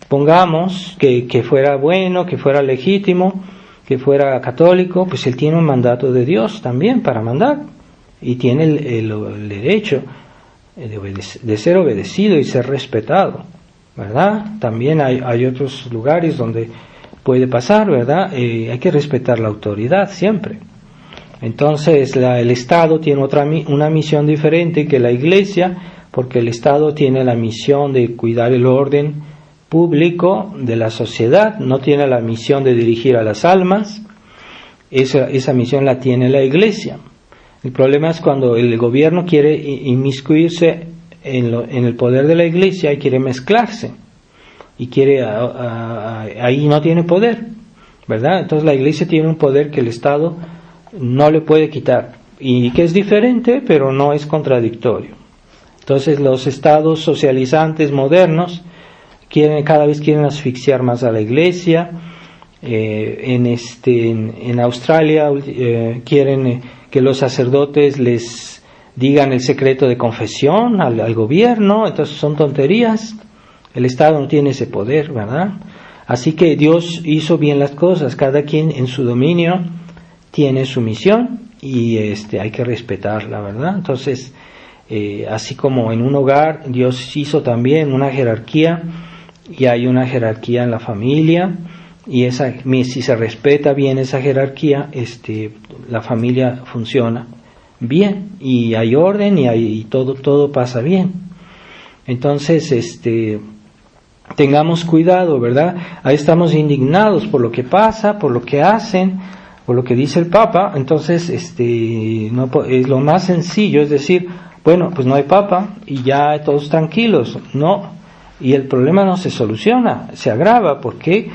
pongamos que fuera bueno, que fuera legítimo, que fuera católico, pues él tiene un mandato de Dios también para mandar, y tiene el derecho de ser obedecido y ser respetado, ¿verdad? También hay otros lugares donde puede pasar, ¿verdad? Hay que respetar la autoridad siempre. Entonces el Estado tiene una misión diferente que la Iglesia, porque el Estado tiene la misión de cuidar el orden público de la sociedad, no tiene la misión de dirigir a las almas. Esa misión la tiene la Iglesia. El problema es cuando el gobierno quiere inmiscuirse en el poder de la Iglesia y quiere mezclarse, y ahí no tiene poder, ¿verdad? Entonces la Iglesia tiene un poder que el Estado no le puede quitar, y que es diferente, pero no es contradictorio. Entonces los estados socializantes modernos cada vez quieren asfixiar más a la Iglesia. En Australia quieren que los sacerdotes les digan el secreto de confesión al gobierno. Entonces son tonterías. El Estado no tiene ese poder, ¿verdad? Así que Dios hizo bien las cosas. Cada quien en su dominio tiene su misión, y hay que respetarla, ¿verdad? Entonces, así como en un hogar Dios hizo también una jerarquía, y hay una jerarquía en la familia, y si se respeta bien esa jerarquía, la familia funciona bien, y hay orden, y todo pasa bien. Entonces, tengamos cuidado, ¿verdad? Ahí estamos indignados por lo que pasa, por lo que hacen, por lo que dice el Papa. Entonces, no es lo más sencillo, es decir, bueno, pues no hay Papa y ya todos tranquilos. No, y el problema no se soluciona, se agrava, porque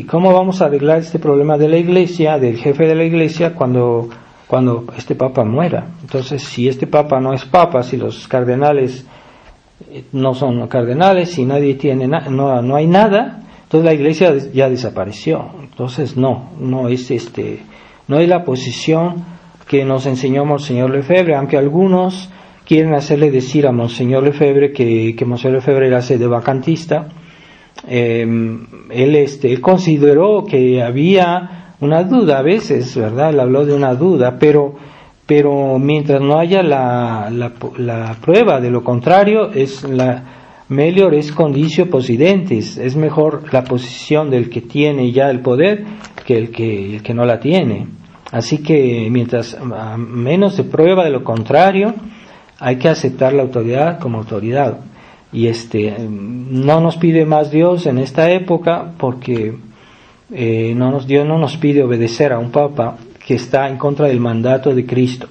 ¿cómo vamos a arreglar este problema de la Iglesia, del jefe de la Iglesia, cuando este Papa muera? Entonces, si este Papa no es Papa, si los cardenales no son cardenales, si nadie tiene no hay nada, entonces la Iglesia ya desapareció. Entonces no es la posición que nos enseñó Monseñor Lefebvre, aunque algunos quieren hacerle decir a Monseñor Lefebvre que Monseñor Lefebvre hace de vacantista. Él consideró que había una duda a veces, ¿verdad? Él habló de una duda, pero mientras no haya la prueba de lo contrario, melior es conditio possidentis, es mejor la posición del que tiene ya el poder que el que no la tiene. Así que mientras menos se prueba de lo contrario, hay que aceptar la autoridad como autoridad. Y no nos pide más Dios en esta época, porque Dios no nos pide obedecer a un papa que está en contra del mandato de Cristo,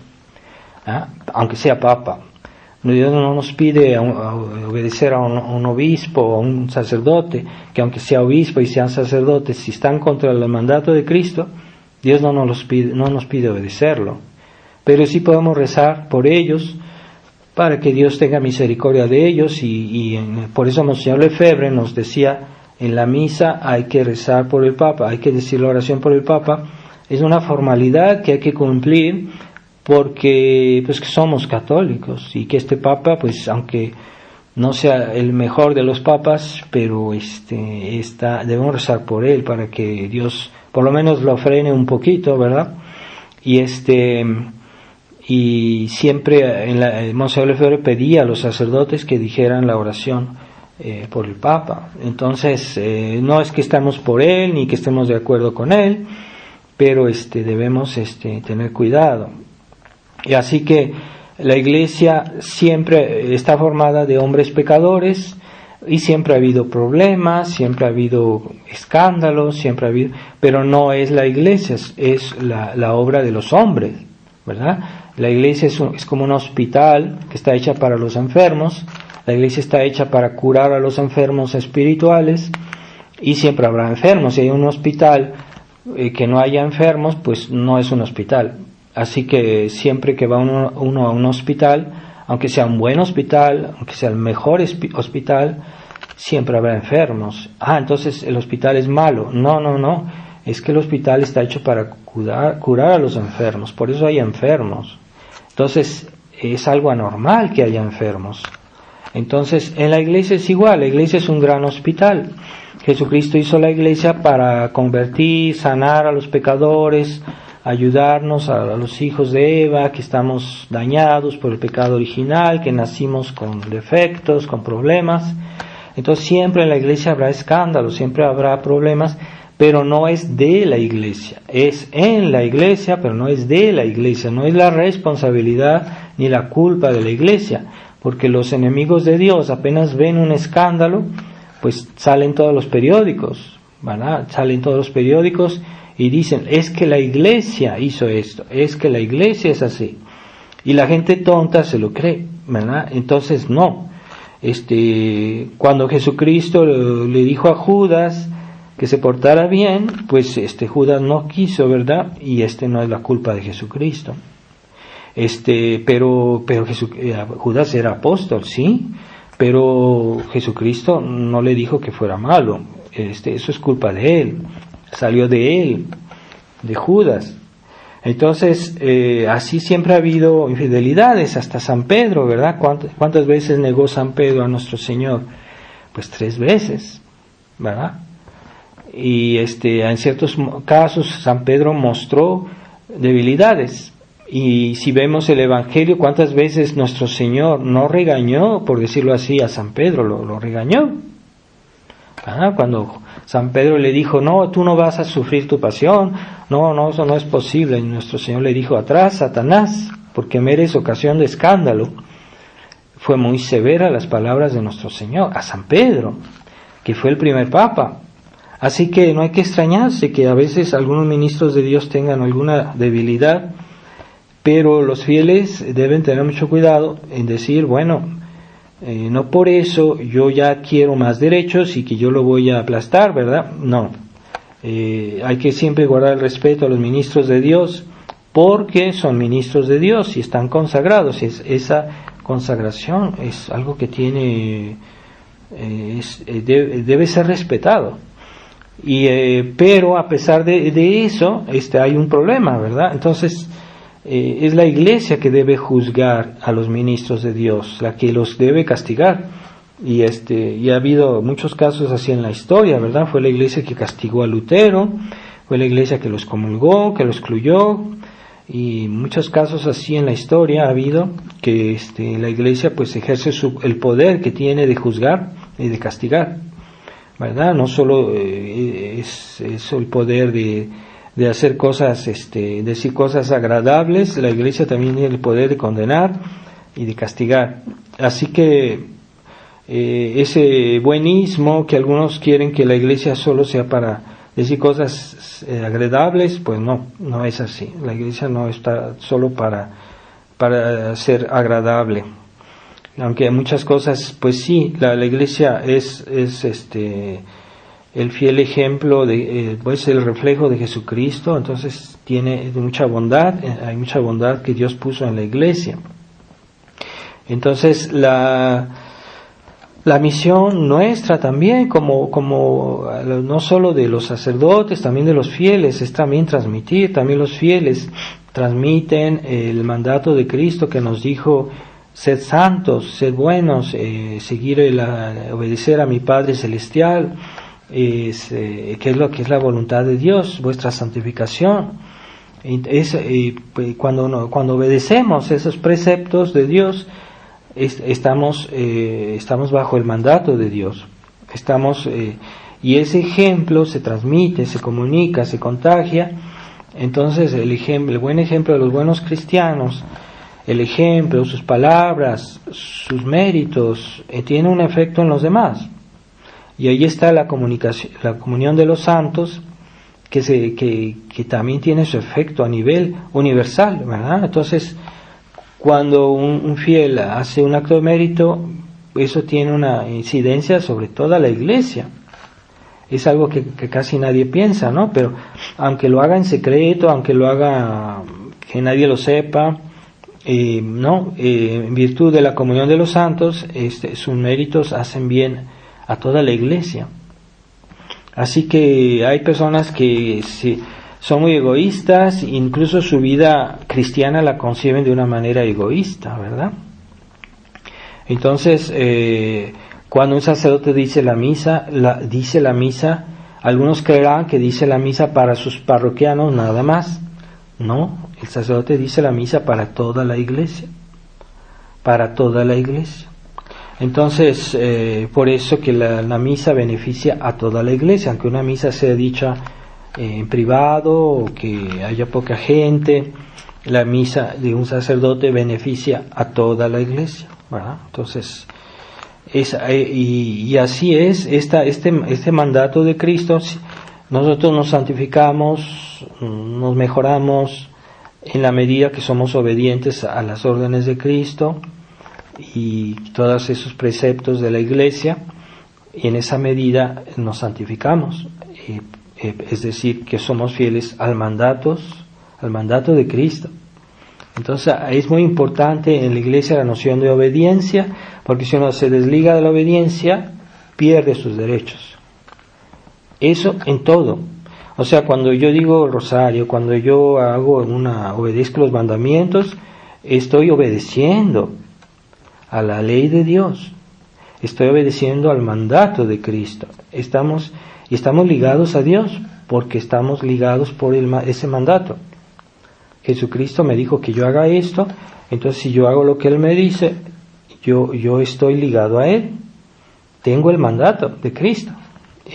aunque sea papa. Dios no nos pide obedecer a un obispo o a un sacerdote, que aunque sea obispo y sean sacerdotes, si están contra el mandato de Cristo, Dios no nos pide obedecerlo. Pero sí podemos rezar por ellos, para que Dios tenga misericordia de ellos, por eso Monseñor Lefebvre nos decía en la misa, hay que rezar por el Papa, hay que decir la oración por el Papa. Es una formalidad que hay que cumplir, porque pues que somos católicos, y que este Papa, pues aunque no sea el mejor de los papas, pero debemos rezar por él, para que Dios por lo menos lo frene un poquito, ¿verdad? Y siempre Monseñor Lefebvre pedía a los sacerdotes que dijeran la oración por el Papa. Entonces no es que estamos por él ni que estemos de acuerdo con él, pero debemos tener cuidado. Y así que la Iglesia siempre está formada de hombres pecadores, y siempre ha habido problemas, siempre ha habido escándalos, pero no es la Iglesia, es la obra de los hombres, ¿verdad? La Iglesia es como un hospital que está hecha para los enfermos. La Iglesia está hecha para curar a los enfermos espirituales, y siempre habrá enfermos. Si hay un hospital que no haya enfermos, pues no es un hospital. Así que siempre que va uno a un hospital, aunque sea un buen hospital, aunque sea el mejor hospital, siempre habrá enfermos. Entonces el hospital es malo. No. Es que el hospital está hecho para curar a los enfermos. Por eso hay enfermos. Entonces es algo anormal que haya enfermos. Entonces en la Iglesia es igual. La Iglesia es un gran hospital. Jesucristo hizo la Iglesia para convertir, sanar a los pecadores, ayudarnos a los hijos de Eva, que estamos dañados por el pecado original, que nacimos con defectos, con problemas. Entonces siempre en la Iglesia habrá escándalos, siempre habrá problemas, pero no es de la Iglesia. Es en la Iglesia, pero no es de la Iglesia. No es la responsabilidad ni la culpa de la Iglesia, porque los enemigos de Dios apenas ven un escándalo, pues salen todos los periódicos, ¿verdad? Salen todos los periódicos y dicen, es que la Iglesia hizo esto, es que la Iglesia es así. Y la gente tonta se lo cree, ¿verdad? Entonces no. Cuando Jesucristo le dijo a Judas que se portara bien, pues Judas no quiso, ¿verdad? Y no es la culpa de Jesucristo. Pero Judas era apóstol, sí, pero Jesucristo no le dijo que fuera malo. Eso es culpa de él, salió de él, de Judas. Entonces, así siempre ha habido infidelidades, hasta San Pedro, ¿verdad? ¿Cuántas veces negó San Pedro a nuestro Señor? Pues 3 veces, ¿verdad? Y en ciertos casos San Pedro mostró debilidades. Y si vemos el Evangelio, ¿cuántas veces nuestro Señor no regañó, por decirlo así, a San Pedro? Lo regañó. Cuando San Pedro le dijo, no, tú no vas a sufrir tu pasión, no, eso no es posible. Y nuestro Señor le dijo, atrás, Satanás, porque me eres ocasión de escándalo. Fue muy severa las palabras de nuestro Señor a San Pedro, que fue el primer papa. Así que no hay que extrañarse que a veces algunos ministros de Dios tengan alguna debilidad, pero los fieles deben tener mucho cuidado en decir, bueno, no por eso yo ya quiero más derechos y que yo lo voy a aplastar, ¿verdad? No. Hay que siempre guardar el respeto a los ministros de Dios, porque son ministros de Dios y están consagrados. Esa consagración es algo que debe ser respetado. Pero a pesar de eso, hay un problema, ¿verdad? Entonces, es la iglesia que debe juzgar a los ministros de Dios, la que los debe castigar. Y ha habido muchos casos así en la historia, ¿verdad? Fue la iglesia que castigó a Lutero, fue la iglesia que lo excomulgó, que lo excluyó, y muchos casos así en la historia ha habido, que la iglesia pues ejerce el poder que tiene de juzgar y de castigar, ¿verdad? No solo es el poder de hacer cosas, decir cosas agradables, la iglesia también tiene el poder de condenar y de castigar. Así que ese buenismo que algunos quieren que la iglesia solo sea para decir cosas agradables, pues no es así. La iglesia no está solo para ser agradable. Aunque muchas cosas, pues sí, la iglesia es el fiel ejemplo pues el reflejo de Jesucristo, entonces tiene mucha bondad, hay mucha bondad que Dios puso en la iglesia. Entonces la misión nuestra también, como no solo de los sacerdotes, también de los fieles, es también transmitir, también los fieles transmiten el mandato de Cristo que nos dijo: sed santos, sed buenos, obedecer a mi Padre Celestial, que es lo que es la voluntad de Dios, vuestra santificación. Cuando obedecemos esos preceptos de Dios, estamos bajo el mandato de Dios, y ese ejemplo se transmite, se comunica, se contagia. Entonces el buen ejemplo de los buenos cristianos, el ejemplo, sus palabras, sus méritos, tiene un efecto en los demás, y ahí está la comunión de los santos, que también tiene su efecto a nivel universal, ¿verdad? Entonces, cuando un fiel hace un acto de mérito, eso tiene una incidencia sobre toda la iglesia. Es algo que casi nadie piensa, ¿no? Pero aunque lo haga en secreto, aunque lo haga que nadie lo sepa, en virtud de la comunión de los santos, sus méritos hacen bien a toda la iglesia. Así que hay personas que son muy egoístas, incluso su vida cristiana la conciben de una manera egoísta, ¿verdad? Entonces, cuando un sacerdote dice la misa, algunos creerán que dice la misa para sus parroquianos nada más. No, el sacerdote dice la misa para toda la iglesia, para toda la iglesia. Entonces, por eso que la misa beneficia a toda la iglesia, aunque una misa sea dicha en privado o que haya poca gente, la misa de un sacerdote beneficia a toda la iglesia, ¿verdad? Entonces, y así es este mandato de Cristo. Nosotros nos santificamos, nos mejoramos en la medida que somos obedientes a las órdenes de Cristo y todos esos preceptos de la iglesia, y en esa medida nos santificamos, es decir, que somos fieles al mandato de Cristo. Entonces es muy importante en la iglesia la noción de obediencia, porque si uno se desliga de la obediencia, pierde sus derechos. Eso en todo. O sea, cuando yo digo rosario, cuando yo obedezco los mandamientos, estoy obedeciendo a la ley de Dios, estoy obedeciendo al mandato de Cristo. Estamos ligados a Dios porque estamos ligados por ese mandato. Jesucristo me dijo que yo haga esto, entonces si yo hago lo que Él me dice, yo estoy ligado a Él. Tengo el mandato de Cristo.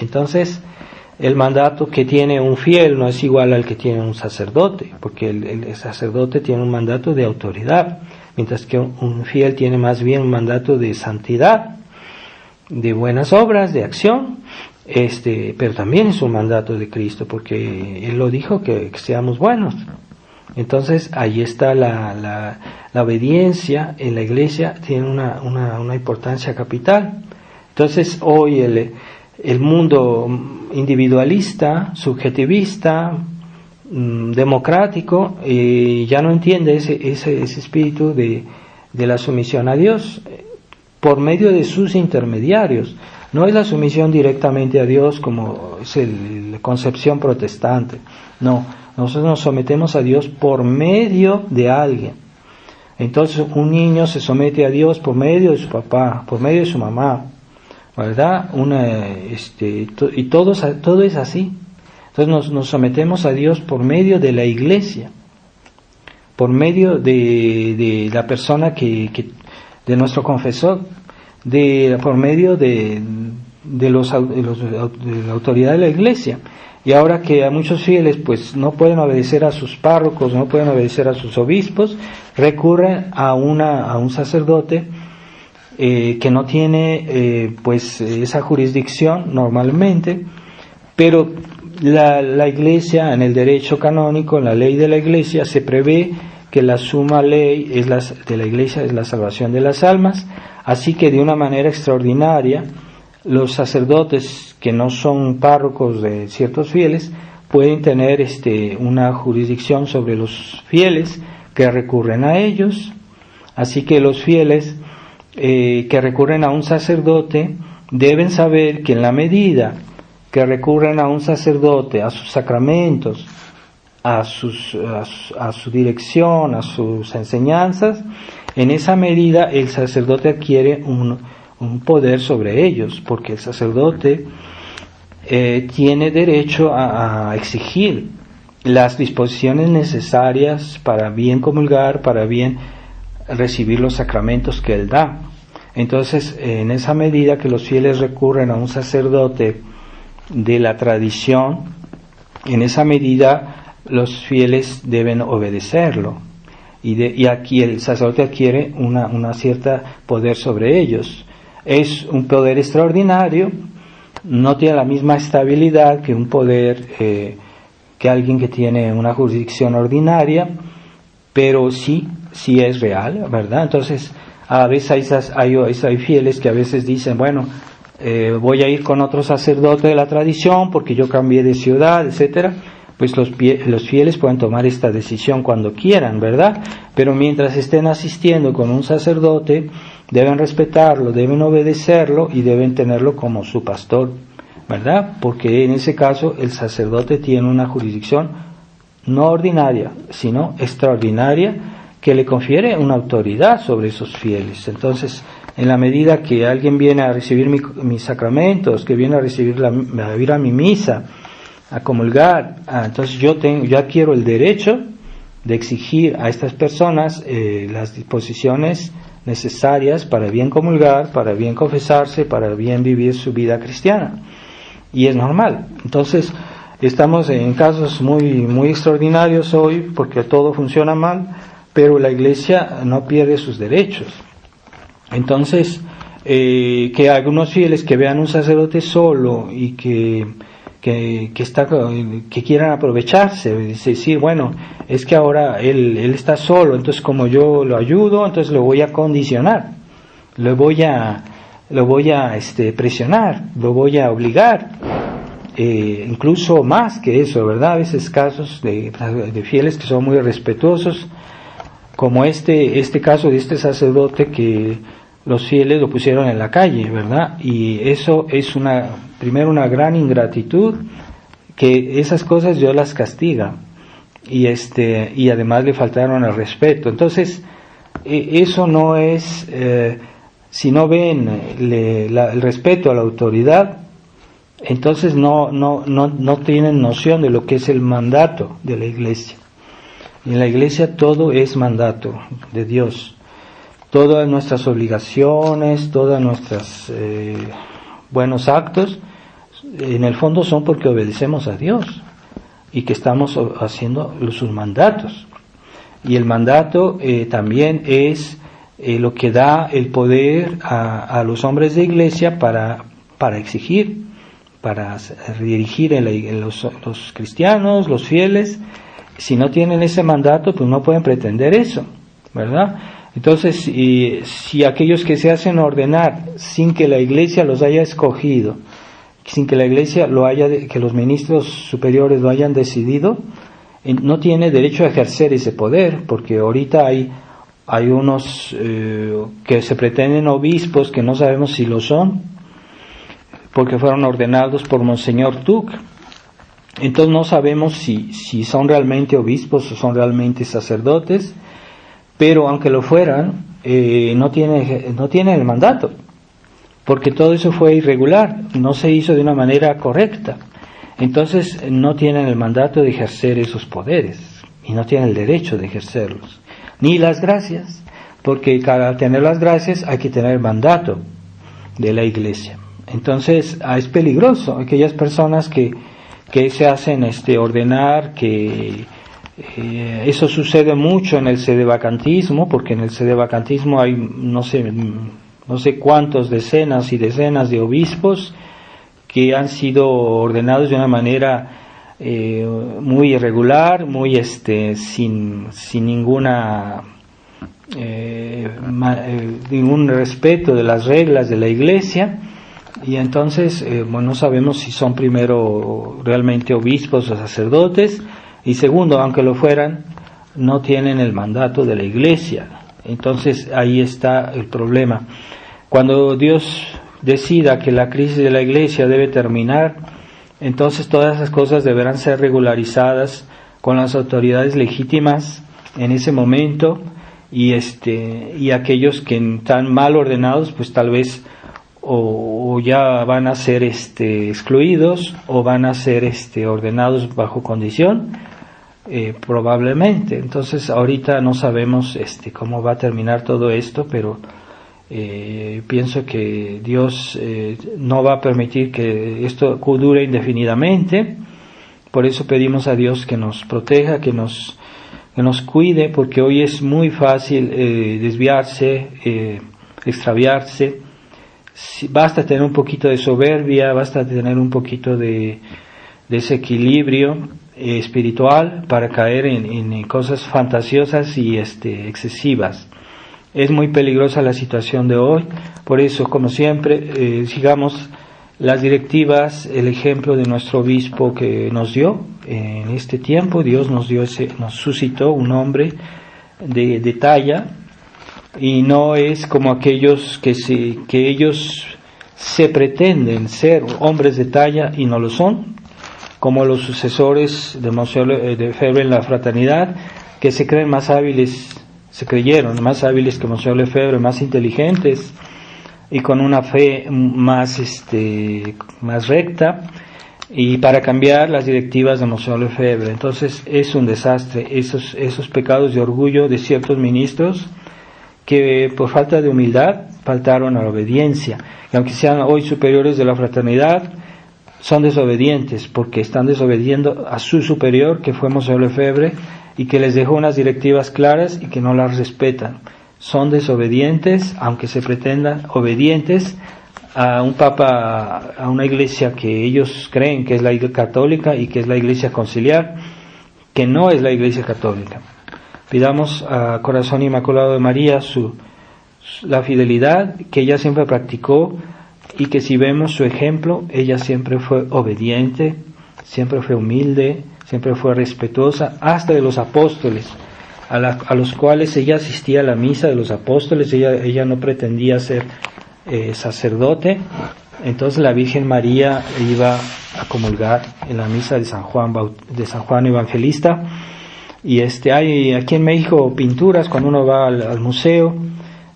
Entonces, el mandato que tiene un fiel no es igual al que tiene un sacerdote, porque el sacerdote tiene un mandato de autoridad, mientras que un fiel tiene más bien un mandato de santidad, de buenas obras, de acción, pero también es un mandato de Cristo, porque Él lo dijo que seamos buenos. Entonces, ahí está la obediencia en la iglesia, tiene una importancia capital. Entonces, hoy el mundo individualista, subjetivista, democrático, ya no entiende ese espíritu de la sumisión a Dios por medio de sus intermediarios. No es la sumisión directamente a Dios como es la concepción protestante. No, nosotros nos sometemos a Dios por medio de alguien. Entonces un niño se somete a Dios por medio de su papá, por medio de su mamá, ¿verdad? Y todo es así. Entonces nos sometemos a Dios por medio de la iglesia, por medio de la persona de nuestro confesor, por medio de la autoridad de la iglesia. Y ahora que a muchos fieles pues no pueden obedecer a sus párrocos, no pueden obedecer a sus obispos, recurren a un sacerdote que no tiene pues esa jurisdicción normalmente, pero la iglesia, en el derecho canónico, en la ley de la iglesia, se prevé que la suma ley de la iglesia es la salvación de las almas, así que de una manera extraordinaria los sacerdotes que no son párrocos de ciertos fieles pueden tener una jurisdicción sobre los fieles que recurren a ellos. Así que los fieles que recurren a un sacerdote deben saber que en la medida que recurren a un sacerdote, a sus sacramentos, a su dirección, a sus enseñanzas, en esa medida el sacerdote adquiere un poder sobre ellos, porque el sacerdote tiene derecho a exigir las disposiciones necesarias para bien comulgar, para bien recibir los sacramentos que él da. Entonces, en esa medida que los fieles recurren a un sacerdote de la tradición, en esa medida los fieles deben obedecerlo, y aquí el sacerdote adquiere una cierta poder sobre ellos. Es un poder extraordinario, no tiene la misma estabilidad que un poder que alguien que tiene una jurisdicción ordinaria, pero sí es real, ¿verdad? Entonces a veces hay fieles que a veces dicen, bueno, voy a ir con otro sacerdote de la tradición porque yo cambié de ciudad, etcétera. Pues los fieles pueden tomar esta decisión cuando quieran, ¿verdad? Pero mientras estén asistiendo con un sacerdote, deben respetarlo, deben obedecerlo y deben tenerlo como su pastor, ¿verdad? Porque en ese caso el sacerdote tiene una jurisdicción no ordinaria, sino extraordinaria, que le confiere una autoridad sobre esos fieles. Entonces, en la medida que alguien viene a recibir mis sacramentos, que viene a ir a mi misa, a comulgar, entonces yo adquiero el derecho de exigir a estas personas las disposiciones necesarias para bien comulgar, para bien confesarse, para bien vivir su vida cristiana. Y es normal. Entonces, estamos en casos muy extraordinarios hoy porque todo funciona mal, pero la Iglesia no pierde sus derechos. Entonces, que algunos fieles que vean un sacerdote solo y que quieran aprovecharse, decir, bueno, es que ahora él está solo, entonces como yo lo ayudo, entonces lo voy a condicionar, lo voy a presionar, lo voy a obligar, incluso más que eso, ¿verdad? A veces casos de fieles que son muy respetuosos, como este caso de este sacerdote que los fieles lo pusieron en la calle, ¿verdad? Y eso es primero una gran ingratitud, que esas cosas Dios las castiga, y además le faltaron el respeto. Entonces, eso no es, si no ven el respeto a la autoridad, entonces no tienen noción de lo que es el mandato de la Iglesia. Y en la Iglesia todo es mandato de Dios. Todas nuestras obligaciones, todas nuestras buenos actos, en el fondo son porque obedecemos a Dios y que estamos haciendo sus mandatos. Y el mandato también es lo que da el poder a los hombres de iglesia para exigir, para dirigir los cristianos, los fieles. Si no tienen ese mandato, pues no pueden pretender eso, ¿verdad? Entonces, si aquellos que se hacen ordenar sin que la Iglesia los haya escogido, sin que la Iglesia que los ministros superiores lo hayan decidido, no tiene derecho a ejercer ese poder, porque ahorita hay unos que se pretenden obispos que no sabemos si lo son, porque fueron ordenados por Monseñor Tuc. Entonces no sabemos si son realmente obispos o son realmente sacerdotes, pero aunque lo fueran, no tienen el mandato, porque todo eso fue irregular, no se hizo de una manera correcta. Entonces no tienen el mandato de ejercer esos poderes y no tienen el derecho de ejercerlos, ni las gracias, porque para tener las gracias hay que tener el mandato de la Iglesia. Entonces es peligroso aquellas personas que se hacen ordenar, que eso sucede mucho en el sedevacantismo, porque en el sedevacantismo hay no sé cuántos decenas y decenas de obispos que han sido ordenados de una manera muy irregular, muy sin ningún respeto de las reglas de la Iglesia, y entonces no sabemos si son primero realmente obispos o sacerdotes, y segundo, aunque lo fueran, no tienen el mandato de la Iglesia. Entonces ahí está el problema. Cuando Dios decida que la crisis de la Iglesia debe terminar, entonces todas esas cosas deberán ser regularizadas con las autoridades legítimas en ese momento, y aquellos que están mal ordenados, pues tal vez o ya van a ser excluidos, o van a ser ordenados bajo condición, probablemente. Entonces ahorita no sabemos cómo va a terminar todo esto, pero pienso que Dios no va a permitir que esto dure indefinidamente. Por eso pedimos a Dios que nos proteja, que nos cuide, porque hoy es muy fácil desviarse, extraviarse. Basta tener un poquito de soberbia, basta tener un poquito de desequilibrio espiritual para caer en cosas fantasiosas y excesivas. Es muy peligrosa la situación de hoy. Por eso, como siempre, sigamos las directivas, el ejemplo de nuestro obispo que nos dio en este tiempo. Dios nos suscitó un hombre de talla, y no es como aquellos que ellos se pretenden ser hombres de talla y no lo son, como los sucesores de Monseñor Lefebvre en la fraternidad, que se creyeron más hábiles que Monseñor Lefebvre, más inteligentes y con una fe más recta, y para cambiar las directivas de Monseñor Lefebvre. Entonces es un desastre esos pecados de orgullo de ciertos ministros que por falta de humildad faltaron a la obediencia, y aunque sean hoy superiores de la fraternidad, son desobedientes, porque están desobediendo a su superior, que fue Monseñor Lefebvre, y que les dejó unas directivas claras y que no las respetan. Son desobedientes, aunque se pretendan obedientes a un papa, a una iglesia que ellos creen que es la iglesia católica y que es la iglesia conciliar, que no es la iglesia católica. Pidamos a Corazón Inmaculado de María la fidelidad que ella siempre practicó, y que si vemos su ejemplo, ella siempre fue obediente, siempre fue humilde, siempre fue respetuosa, hasta de los apóstoles, a los cuales ella asistía a la misa de los apóstoles. Ella no pretendía ser sacerdote. Entonces la Virgen María iba a comulgar en la misa de San Juan Evangelista. Y hay aquí en México pinturas, cuando uno va al museo,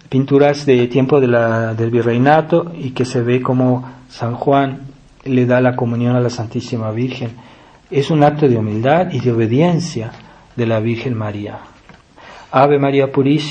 pinturas de tiempo del virreinato, y que se ve como San Juan le da la comunión a la Santísima Virgen. Es un acto de humildad y de obediencia de la Virgen María. Ave María Purísima.